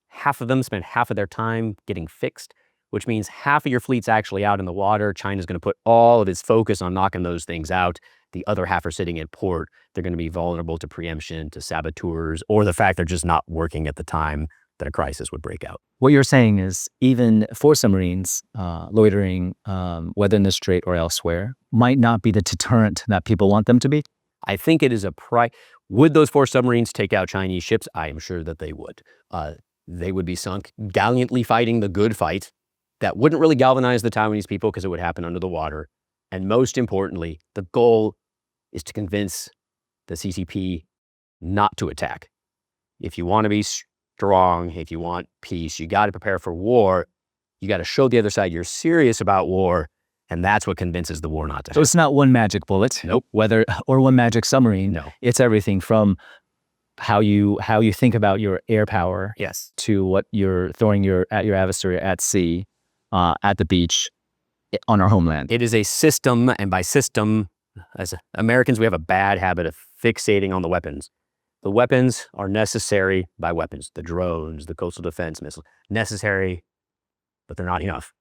Speaker 1: Half of them spend half of their time getting fixed, which means half of your fleet's actually out in the water. China's going to put all of its focus on knocking those things out. The other half are sitting at port. They're going to be vulnerable to preemption, to saboteurs, or the fact they're just not working at the time that a crisis would break out.
Speaker 2: What you're saying is even for submarines loitering, whether in the Strait or elsewhere, might not be the deterrent that people want them to be?
Speaker 1: I think it is would those 4 submarines take out Chinese ships? I am sure that they would. They would be sunk gallantly fighting the good fight. That wouldn't really galvanize the Taiwanese people because it would happen under the water. And most importantly, the goal is to convince the CCP not to attack. If you want to be strong, if you want peace, you got to prepare for war. You got to show the other side you're serious about war. And that's what convinces the war not to happen.
Speaker 2: So it's not one magic bullet,
Speaker 1: Nope.
Speaker 2: or one magic submarine.
Speaker 1: No.
Speaker 2: It's everything from how you think about your air power,
Speaker 1: Yes,
Speaker 2: to what you're throwing at your adversary at sea, at the beach, on our homeland.
Speaker 1: it is a system. And by system, as Americans, we have a bad habit of fixating on the weapons. The weapons are necessary by weapons. The drones, the coastal defense missiles, necessary, but they're not enough.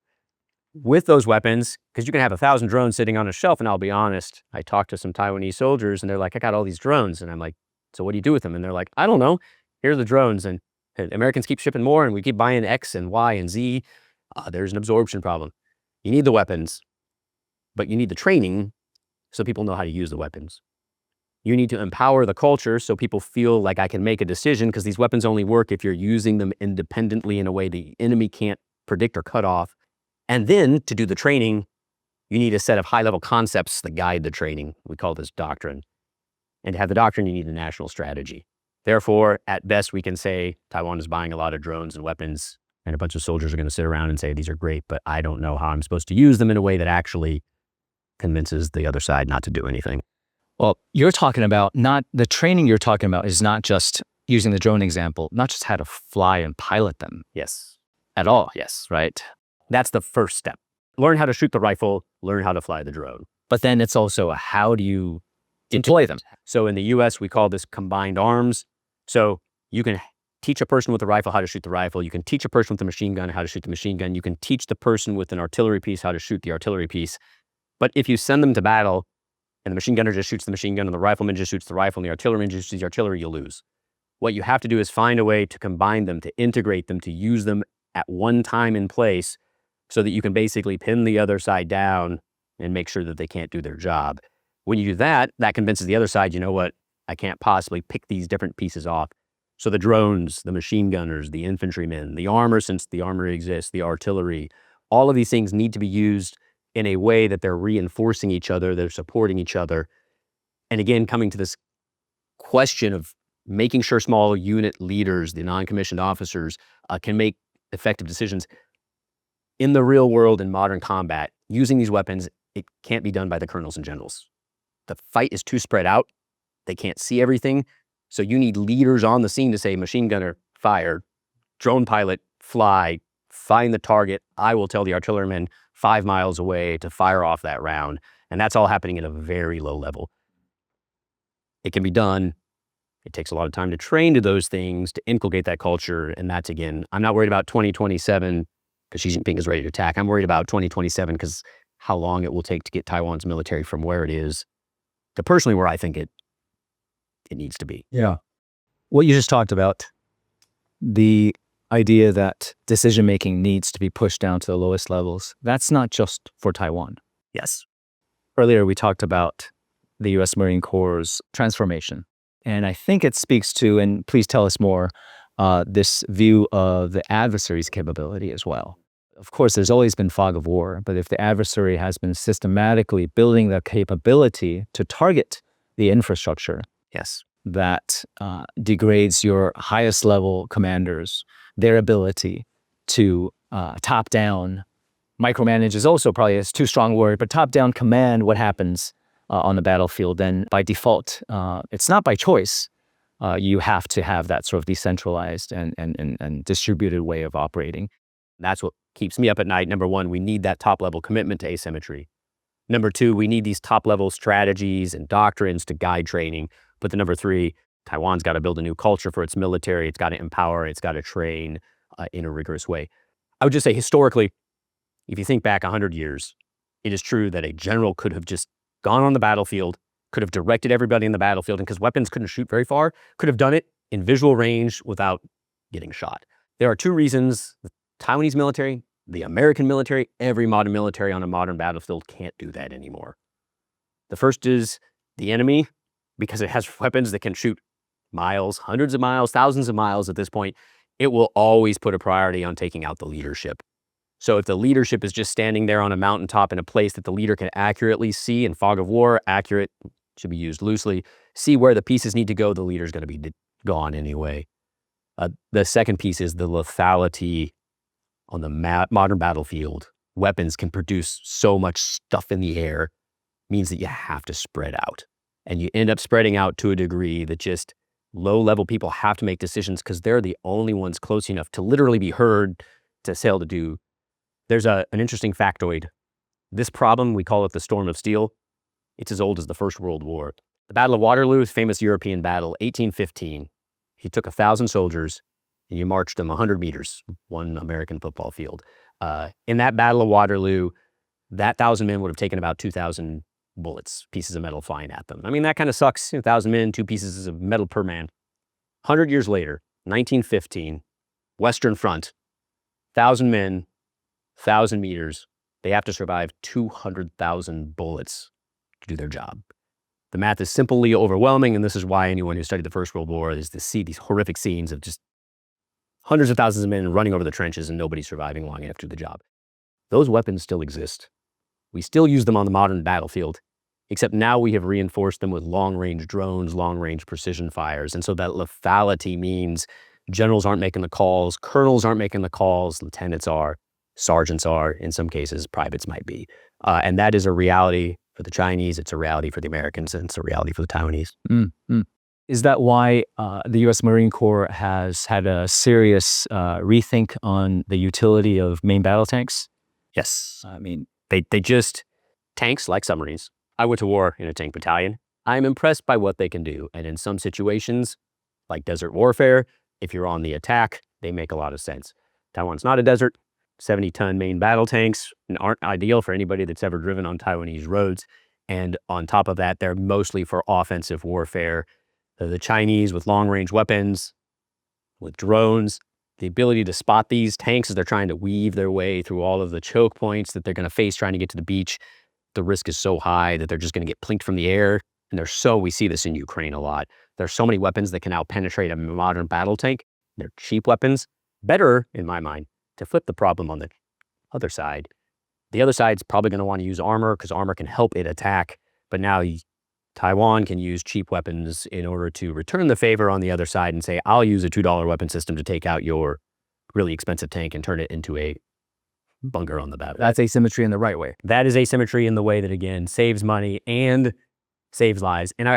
Speaker 1: With those weapons, because you can have 1,000 drones sitting on a shelf, and I'll be honest, I talked to some Taiwanese soldiers, and they're like, I got all these drones. And I'm like, so what do you do with them? And they're like, I don't know. Here are the drones. And Americans keep shipping more, and we keep buying X and Y and Z. There's an absorption problem. You need the weapons, but you need the training so people know how to use the weapons. You need to empower the culture so people feel like I can make a decision, because these weapons only work if you're using them independently in a way the enemy can't predict or cut off. And then to do the training, you need a set of high-level concepts that guide the training. We call this doctrine. And to have the doctrine, you need a national strategy. Therefore, at best, we can say Taiwan is buying a lot of drones and weapons, and a bunch of soldiers are going to sit around and say, these are great, but I don't know how I'm supposed to use them in a way that actually convinces the other side not to do anything.
Speaker 2: Well, you're talking about the training you're talking about is not just using the drone example, not just how to fly and pilot them
Speaker 1: Yes.
Speaker 2: at all.
Speaker 1: Yes.
Speaker 2: Right.
Speaker 1: That's the first step. Learn how to shoot the rifle, learn how to fly the drone.
Speaker 2: But then it's also how do you deploy them?
Speaker 1: So in the US, we call this combined arms. So you can teach a person with a rifle how to shoot the rifle. You can teach a person with a machine gun how to shoot the machine gun. You can teach the person with an artillery piece how to shoot the artillery piece. But if you send them to battle and the machine gunner just shoots the machine gun and the rifleman just shoots the rifle and the artilleryman just shoots the artillery, you'll lose. What you have to do is find a way to combine them, to integrate them, to use them at one time and place, so that you can basically pin the other side down and make sure that they can't do their job. When you do that, that convinces the other side, you know what, I can't possibly pick these different pieces off. So the drones, the machine gunners, the infantrymen, the armor, since the armor exists, the artillery, all of these things need to be used in a way that they're reinforcing each other, they're supporting each other. And again, coming to this question of making sure small unit leaders, the non-commissioned officers, can make effective decisions. In the real world, in modern combat, using these weapons, it can't be done by the colonels and generals. The fight is too spread out. They can't see everything. So you need leaders on the scene to say, machine gunner, fire, drone pilot, fly, find the target. I will tell the artilleryman 5 miles away to fire off that round. And that's all happening at a very low level. It can be done. It takes a lot of time to train to those things, to inculcate that culture. And that's, again, I'm not worried about 2027 because Xi Jinping is ready to attack. I'm worried about 2027 because how long it will take to get Taiwan's military from where it is to personally where I think it needs to be.
Speaker 2: Yeah. What you just talked about, the idea that decision-making needs to be pushed down to the lowest levels, that's not just for Taiwan.
Speaker 1: Yes.
Speaker 2: Earlier, we talked about the U.S. Marine Corps' transformation. And I think it speaks to, and please tell us more, this view of the adversary's capability as well. Of course, there's always been fog of war, but if the adversary has been systematically building the capability to target the infrastructure,
Speaker 1: Yes.
Speaker 2: that degrades your highest level commanders, their ability to top-down, micromanage is also probably a too strong word, but top-down command what happens on the battlefield, then by default, it's not by choice. You have to have that sort of decentralized and distributed way of operating.
Speaker 1: That's what keeps me up at night. Number one, we need that top-level commitment to asymmetry. Number two, we need these top-level strategies and doctrines to guide training. But the number three, Taiwan's got to build a new culture for its military. It's got to empower. It's got to train in a rigorous way. I would just say historically, if you think back 100 years, it is true that a general could have just gone on the battlefield, could have directed everybody in the battlefield, and because weapons couldn't shoot very far, could have done it in visual range without getting shot. There are two reasons the Taiwanese military, the American military, every modern military on a modern battlefield can't do that anymore. The first is the enemy, because it has weapons that can shoot miles, hundreds of miles, thousands of miles at this point, it will always put a priority on taking out the leadership. So if the leadership is just standing there on a mountaintop in a place that the leader can accurately see in fog of war, accurate should be used loosely, see where the pieces need to go, the leader's going to be gone anyway. The second piece is the lethality on the modern battlefield. Weapons can produce so much stuff in the air, means that you have to spread out. And you end up spreading out to a degree that just low-level people have to make decisions because they're the only ones close enough to literally be heard to say to do. There's an interesting factoid. This problem, we call it the Storm of Steel. It's as old as the First World War. The Battle of Waterloo, famous European battle, 1815. He took 1,000 soldiers and you marched them 100 meters, one American football field. In that Battle of Waterloo, that 1,000 men would have taken about 2,000 bullets, pieces of metal flying at them. I mean, that kind of sucks. 1,000 men, 2 pieces of metal per man. 100 years later, 1915, Western Front, 1,000 men, 1,000 meters. They have to survive 200,000 bullets to do their job. The math is simply overwhelming, and this is why anyone who studied the First World War is to see these horrific scenes of just hundreds of thousands of men running over the trenches and nobody surviving long enough to do the job. Those weapons still exist. We still use them on the modern battlefield, except now we have reinforced them with long-range drones, long-range precision fires. And so that lethality means generals aren't making the calls, colonels aren't making the calls, lieutenants are, sergeants are, in some cases, privates might be. And that is a reality for the Chinese, it's a reality for the Americans, and it's a reality for the Taiwanese.
Speaker 2: Is that why the U.S. Marine Corps has had a serious rethink on the utility of main battle tanks?
Speaker 1: Yes.
Speaker 2: I mean,
Speaker 1: They just, tanks like submarines. I went to war in a tank battalion. I'm impressed by what they can do. And in some situations, like desert warfare, if you're on the attack, they make a lot of sense. Taiwan's not a desert. 70-ton main battle tanks aren't ideal for anybody that's ever driven on Taiwanese roads. And on top of that, they're mostly for offensive warfare. The Chinese with long-range weapons, with drones, the ability to spot these tanks as they're trying to weave their way through all of the choke points that they're going to face trying to get to the beach. The risk is so high that they're just going to get plinked from the air. And we see this in Ukraine a lot. There's so many weapons that can out penetrate a modern battle tank. They're cheap weapons. Better, in my mind, to flip the problem on the other side. The other side's probably going to want to use armor because armor can help it attack. But now Taiwan can use cheap weapons in order to return the favor on the other side and say, I'll use a $2 weapon system to take out your really expensive tank and turn it into a bunker on the battle.
Speaker 2: that's asymmetry in the right way.
Speaker 1: That is asymmetry in the way that, again, saves money and saves lives. And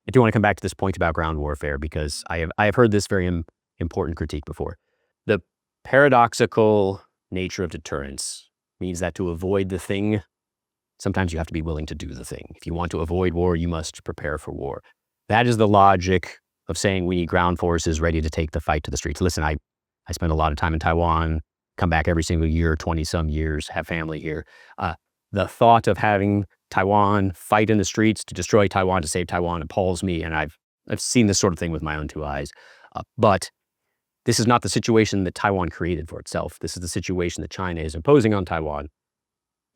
Speaker 1: I do want to come back to this point about ground warfare because I have heard this very important critique before. The paradoxical nature of deterrence means that to avoid the thing, sometimes you have to be willing to do the thing. If you want to avoid war, you must prepare for war. That is the logic of saying we need ground forces ready to take the fight to the streets. Listen, I spend a lot of time in Taiwan, come back every single year, 20-some years, have family here. The thought of having Taiwan fight in the streets to destroy Taiwan, to save Taiwan, appalls me, and I've seen this sort of thing with my own two eyes. But this is not the situation that Taiwan created for itself. This is the situation that China is imposing on Taiwan.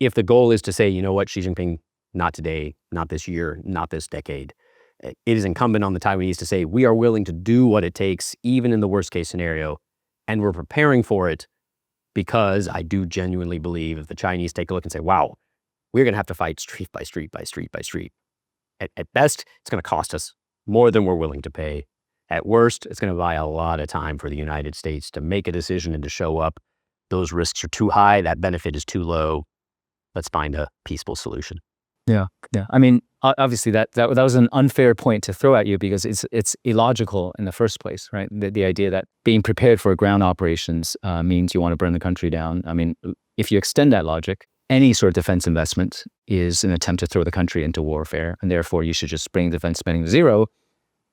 Speaker 1: If the goal is to say, you know what, Xi Jinping, not today, not this year, not this decade, it is incumbent on the Taiwanese to say, we are willing to do what it takes, even in the worst case scenario, and we're preparing for it, because I do genuinely believe if the Chinese take a look and say, wow, we're going to have to fight street by street by street by street. At best, it's going to cost us more than we're willing to pay. At worst, it's going to buy a lot of time for the United States to make a decision and to show up. Those risks are too high. That benefit is too low. Let's find a peaceful solution.
Speaker 2: Yeah. I mean, obviously that was an unfair point to throw at you because it's illogical in the first place, right? The idea that being prepared for ground operations means you want to burn the country down. I mean, if you extend that logic, any sort of defense investment is an attempt to throw the country into warfare, and therefore you should just bring defense spending to zero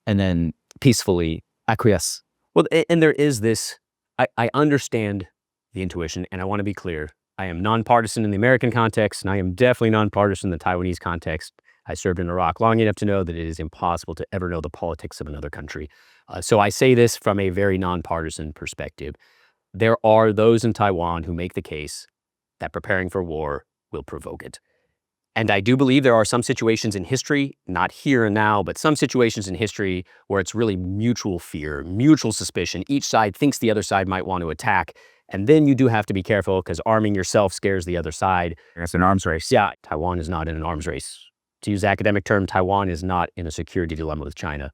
Speaker 2: and then peacefully acquiesce.
Speaker 1: Well, and there is this, I understand the intuition, and I want to be clear. I am nonpartisan in the American context, and I am definitely nonpartisan in the Taiwanese context. I served in Iraq long enough to know that it is impossible to ever know the politics of another country. So I say this from a very nonpartisan perspective. There are those in Taiwan who make the case that preparing for war will provoke it. And I do believe there are some situations in history, not here and now, but some situations in history where it's really mutual fear, mutual suspicion. Each side thinks the other side might want to attack. And then you do have to be careful because arming yourself scares the other side.
Speaker 2: It's an arms race.
Speaker 1: Yeah, Taiwan is not in an arms race. To use academic term, Taiwan is not in a security dilemma with China.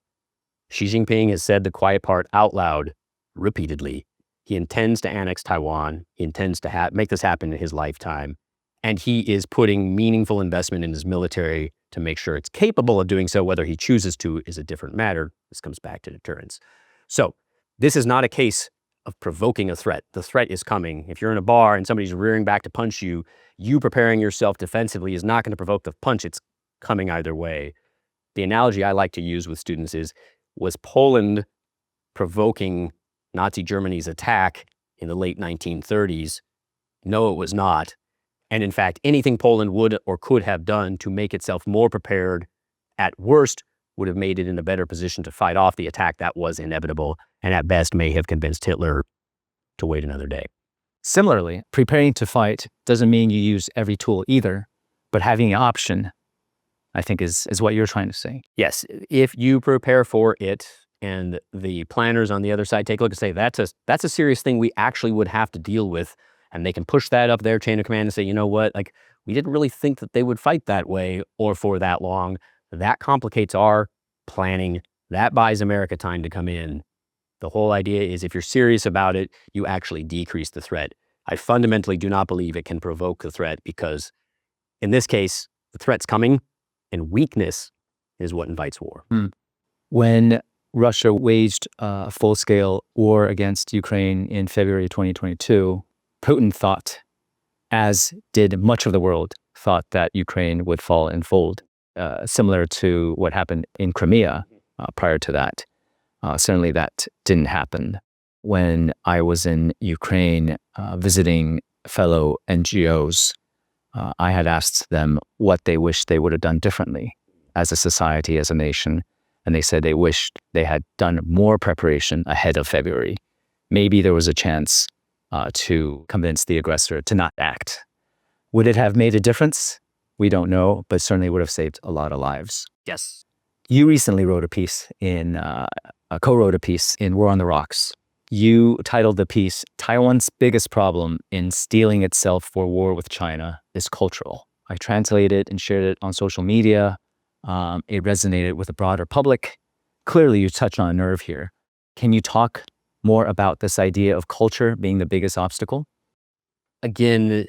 Speaker 1: Xi Jinping has said the quiet part out loud repeatedly. He intends to annex Taiwan. He intends to make this happen in his lifetime. And he is putting meaningful investment in his military to make sure it's capable of doing so. Whether he chooses to is a different matter. This comes back to deterrence. So this is not a case of provoking a threat. The threat is coming. If you're in a bar and somebody's rearing back to punch you, you preparing yourself defensively is not going to provoke the punch. It's coming either way. The analogy I like to use with students is, was Poland provoking Nazi Germany's attack in the late 1930s? No, it was not. And in fact, anything Poland would or could have done to make itself more prepared, at worst, would have made it in a better position to fight off the attack that was inevitable, and at best may have convinced Hitler to wait another day.
Speaker 2: Similarly, preparing to fight doesn't mean you use every tool either, but having an option, I think, is what you're trying to say.
Speaker 1: Yes, if you prepare for it, and the planners on the other side take a look and say, that's a serious thing we actually would have to deal with, and they can push that up their chain of command and say, you know what, like, we didn't really think that they would fight that way or for that long. That complicates our planning. That buys America time to come in. The whole idea is if you're serious about it, you actually decrease the threat. I fundamentally do not believe it can provoke the threat because in this case, the threat's coming and weakness is what invites war.
Speaker 2: When Russia waged a full-scale war against Ukraine in February 2022, Putin thought, as did much of the world, thought that Ukraine would fall and fold, similar to what happened in Crimea prior to that. Certainly that didn't happen. When I was in Ukraine visiting fellow NGOs, I had asked them what they wished they would have done differently as a society, as a nation. And they said they wished they had done more preparation ahead of February. Maybe there was a chance to convince the aggressor to not act. Would it have made a difference? We don't know, but certainly would have saved a lot of lives.
Speaker 1: Yes.
Speaker 2: You recently wrote a piece co-wrote a piece in War on the Rocks. You titled the piece, Taiwan's biggest problem in steeling itself for war with China is cultural. I translated it and shared it on social media. It resonated with the broader public. Clearly, you touched on a nerve here. Can you talk more about this idea of culture being the biggest obstacle?
Speaker 1: Again,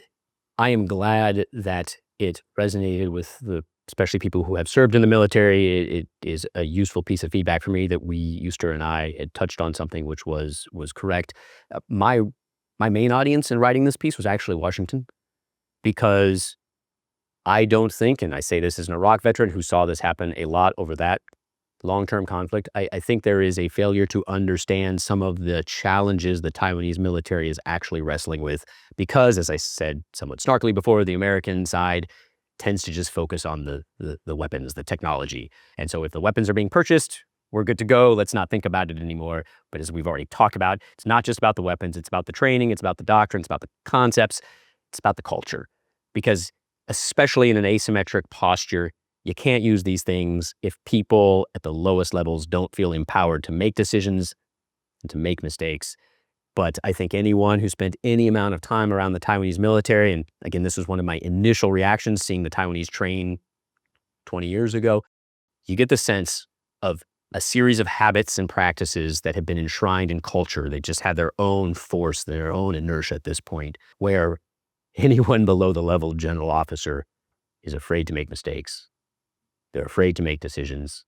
Speaker 1: I am glad that it resonated with the especially people who have served in the military, it is a useful piece of feedback for me that Euster and I had touched on something which was correct. My main audience in writing this piece was actually Washington, because I don't think, and I say this as an Iraq veteran who saw this happen a lot over that long-term conflict, I think there is a failure to understand some of the challenges the Taiwanese military is actually wrestling with, because, as I said somewhat snarkily before, the American side tends to just focus on the weapons, the technology. And so if the weapons are being purchased, we're good to go. Let's not think about it anymore. But as we've already talked about, it's not just about the weapons. It's about the training. It's about the doctrine. It's about the concepts. It's about the culture. Because especially in an asymmetric posture, you can't use these things if people at the lowest levels don't feel empowered to make decisions and to make mistakes. But I think anyone who spent any amount of time around the Taiwanese military, and again, this was one of my initial reactions seeing the Taiwanese train 20 years ago, you get the sense of a series of habits and practices that have been enshrined in culture. They just had their own force, their own inertia at this point, where anyone below the level of general officer is afraid to make mistakes. They're afraid to make decisions.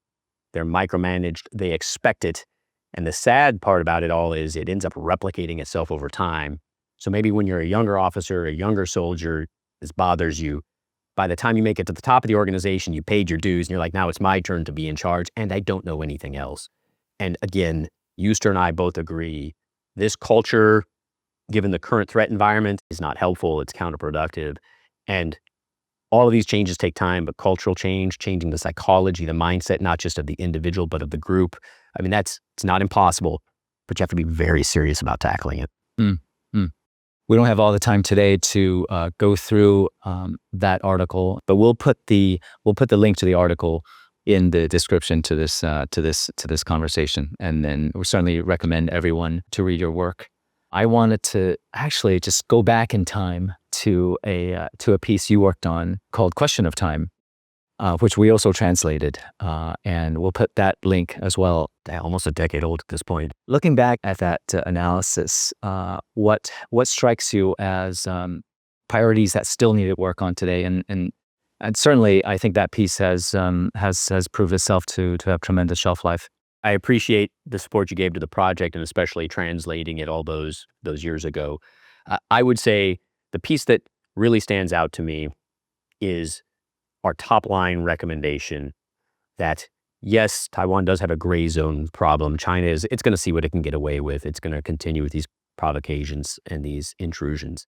Speaker 1: They're micromanaged. They expect it. And the sad part about it all is it ends up replicating itself over time. So maybe when you're a younger officer, a younger soldier, this bothers you. By the time you make it to the top of the organization, you paid your dues and you're like, now it's my turn to be in charge and I don't know anything else. And again, Euster and I both agree, this culture, given the current threat environment, is not helpful. It's counterproductive. And all of these changes take time, but cultural change, changing the psychology, the mindset, not just of the individual, but of the group. I mean, it's not impossible, but you have to be very serious about tackling it.
Speaker 2: We don't have all the time today to go through that article, but we'll put the link to the article in the description to this conversation, and then we certainly recommend everyone to read your work. I wanted to actually just go back in time to a piece you worked on called "Question of Time," which we also translated, and we'll put that link as well.
Speaker 1: Almost a decade old at this point.
Speaker 2: Looking back at that analysis, what strikes you as priorities that still needed work on today? And certainly, I think that piece has proved itself to have tremendous shelf life.
Speaker 1: I appreciate the support you gave to the project, and especially translating it all those years ago. I would say the piece that really stands out to me is our top line recommendation that, yes, Taiwan does have a gray zone problem. It's going to see what it can get away with. It's going to continue with these provocations and these intrusions.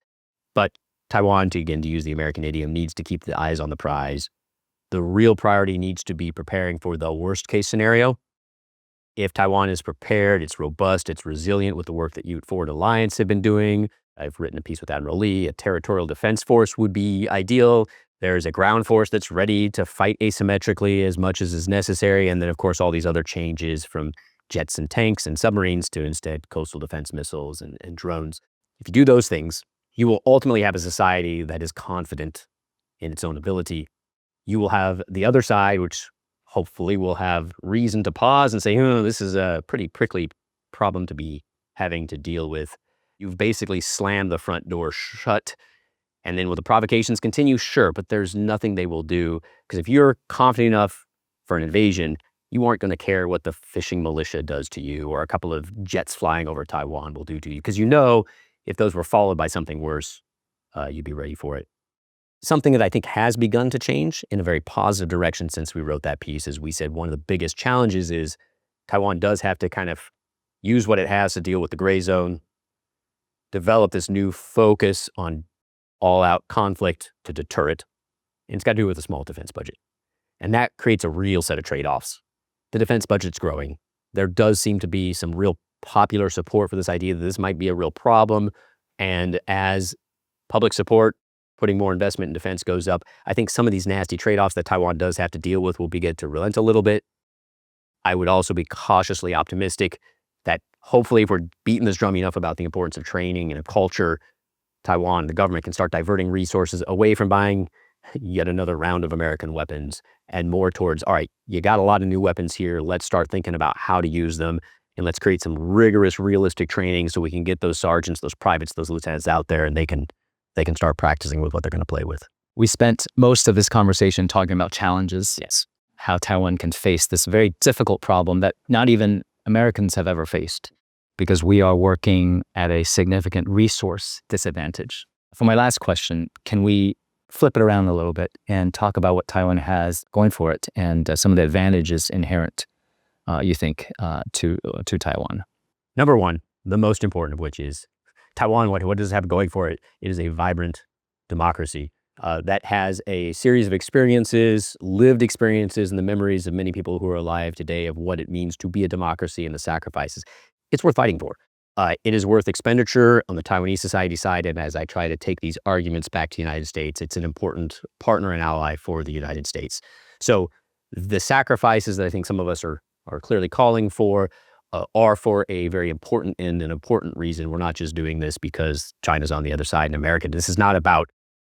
Speaker 1: But Taiwan, to use the American idiom, needs to keep the eyes on the prize. The real priority needs to be preparing for the worst case scenario. If Taiwan is prepared, it's robust, it's resilient with the work that Forward Alliance have been doing. I've written a piece with Admiral Lee. A territorial defense force would be ideal. There's a ground force that's ready to fight asymmetrically as much as is necessary. And then, of course, all these other changes from jets and tanks and submarines to instead coastal defense missiles and drones. If you do those things, you will ultimately have a society that is confident in its own ability. You will have the other side, which hopefully will have reason to pause and say, this is a pretty prickly problem to be having to deal with. You've basically slammed the front door shut. And then will the provocations continue? Sure, but there's nothing they will do. Because if you're confident enough for an invasion, you aren't going to care what the fishing militia does to you or a couple of jets flying over Taiwan will do to you. Because if those were followed by something worse, you'd be ready for it. Something that I think has begun to change in a very positive direction since we wrote that piece, as we said, one of the biggest challenges is Taiwan does have to kind of use what it has to deal with the gray zone, develop this new focus on all-out conflict to deter it. And it's got to do with a small defense budget. And that creates a real set of trade-offs. The defense budget's growing. There does seem to be some real popular support for this idea that this might be a real problem. And as public support, putting more investment in defense goes up, I think some of these nasty trade-offs that Taiwan does have to deal with will begin to relent a little bit. I would also be cautiously optimistic that hopefully if we're beating this drum enough about the importance of training and a culture, Taiwan, the government can start diverting resources away from buying yet another round of American weapons and more towards, all right, you got a lot of new weapons here. Let's start thinking about how to use them. And let's create some rigorous, realistic training so we can get those sergeants, those privates, those lieutenants out there and they can start practicing with what they're going to play with.
Speaker 2: We spent most of this conversation talking about challenges. Yes. How Taiwan can face this very difficult problem that not even Americans have ever faced because we are working at a significant resource disadvantage. For my last question, can we flip it around a little bit and talk about what Taiwan has going for it and some of the advantages inherent, you think, to Taiwan?
Speaker 1: Number one, the most important of which is Taiwan, what does it have going for it? It is a vibrant democracy that has a series of experiences, lived experiences, and the memories of many people who are alive today of what it means to be a democracy and the sacrifices. It's worth fighting for. It is worth expenditure on the Taiwanese society side, and as I try to take these arguments back to the United States, it's an important partner and ally for the United States. So the sacrifices that I think some of us are clearly calling for are for a very important end, an important reason. We're not just doing this because China's on the other side and America. This is not about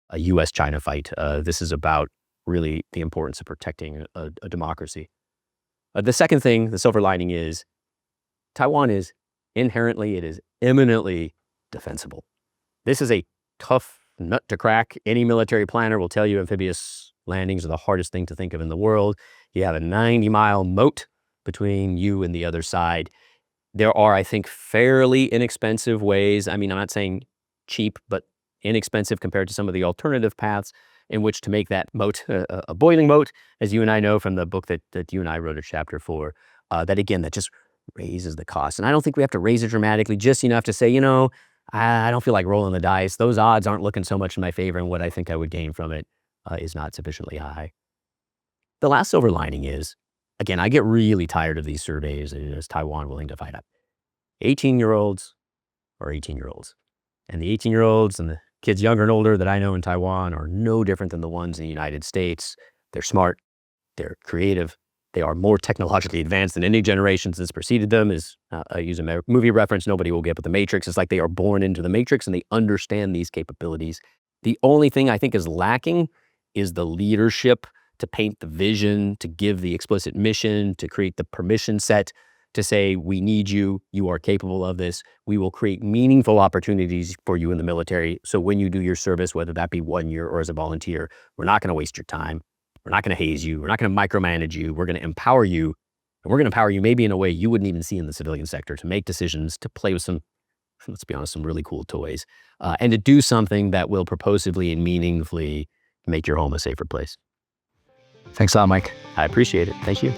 Speaker 1: a U.S.-China fight. This is about really the importance of protecting a democracy. The second thing, the silver lining is Taiwan is inherently, it is eminently defensible. This is a tough nut to crack. Any military planner will tell you amphibious landings are the hardest thing to think of in the world. You have a 90-mile moat between you and the other side. There are, I think, fairly inexpensive ways. I mean, I'm not saying cheap, but inexpensive compared to some of the alternative paths in which to make that moat a boiling moat, as you and I know from the book that you and I wrote a chapter for, that just raises the cost. And I don't think we have to raise it dramatically, just enough to say, you know, I don't feel like rolling the dice. Those odds aren't looking so much in my favor, and what I think I would gain from it is not sufficiently high. The last silver lining is, again, I get really tired of these surveys. Is Taiwan willing to fight up? 18-year-olds are 18-year-olds. And the 18-year-olds and the kids younger and older that I know in Taiwan are no different than the ones in the United States. They're smart. They're creative. They are more technologically advanced than any generation that's preceded them. I use a movie reference nobody will get, but The Matrix. It's like they are born into the Matrix and they understand these capabilities. The only thing I think is lacking is the leadership to paint the vision, to give the explicit mission, to create the permission set, to say, we need you, you are capable of this, we will create meaningful opportunities for you in the military. So when you do your service, whether that be 1 year or as a volunteer, we're not going to waste your time. We're not going to haze you. We're not going to micromanage you. We're going to empower you. And we're going to empower you maybe in a way you wouldn't even see in the civilian sector, to make decisions, to play with some, let's be honest, some really cool toys, and to do something that will proposively and meaningfully make your home a safer place.
Speaker 2: Thanks a lot, Mike.
Speaker 1: I appreciate it. Thank you.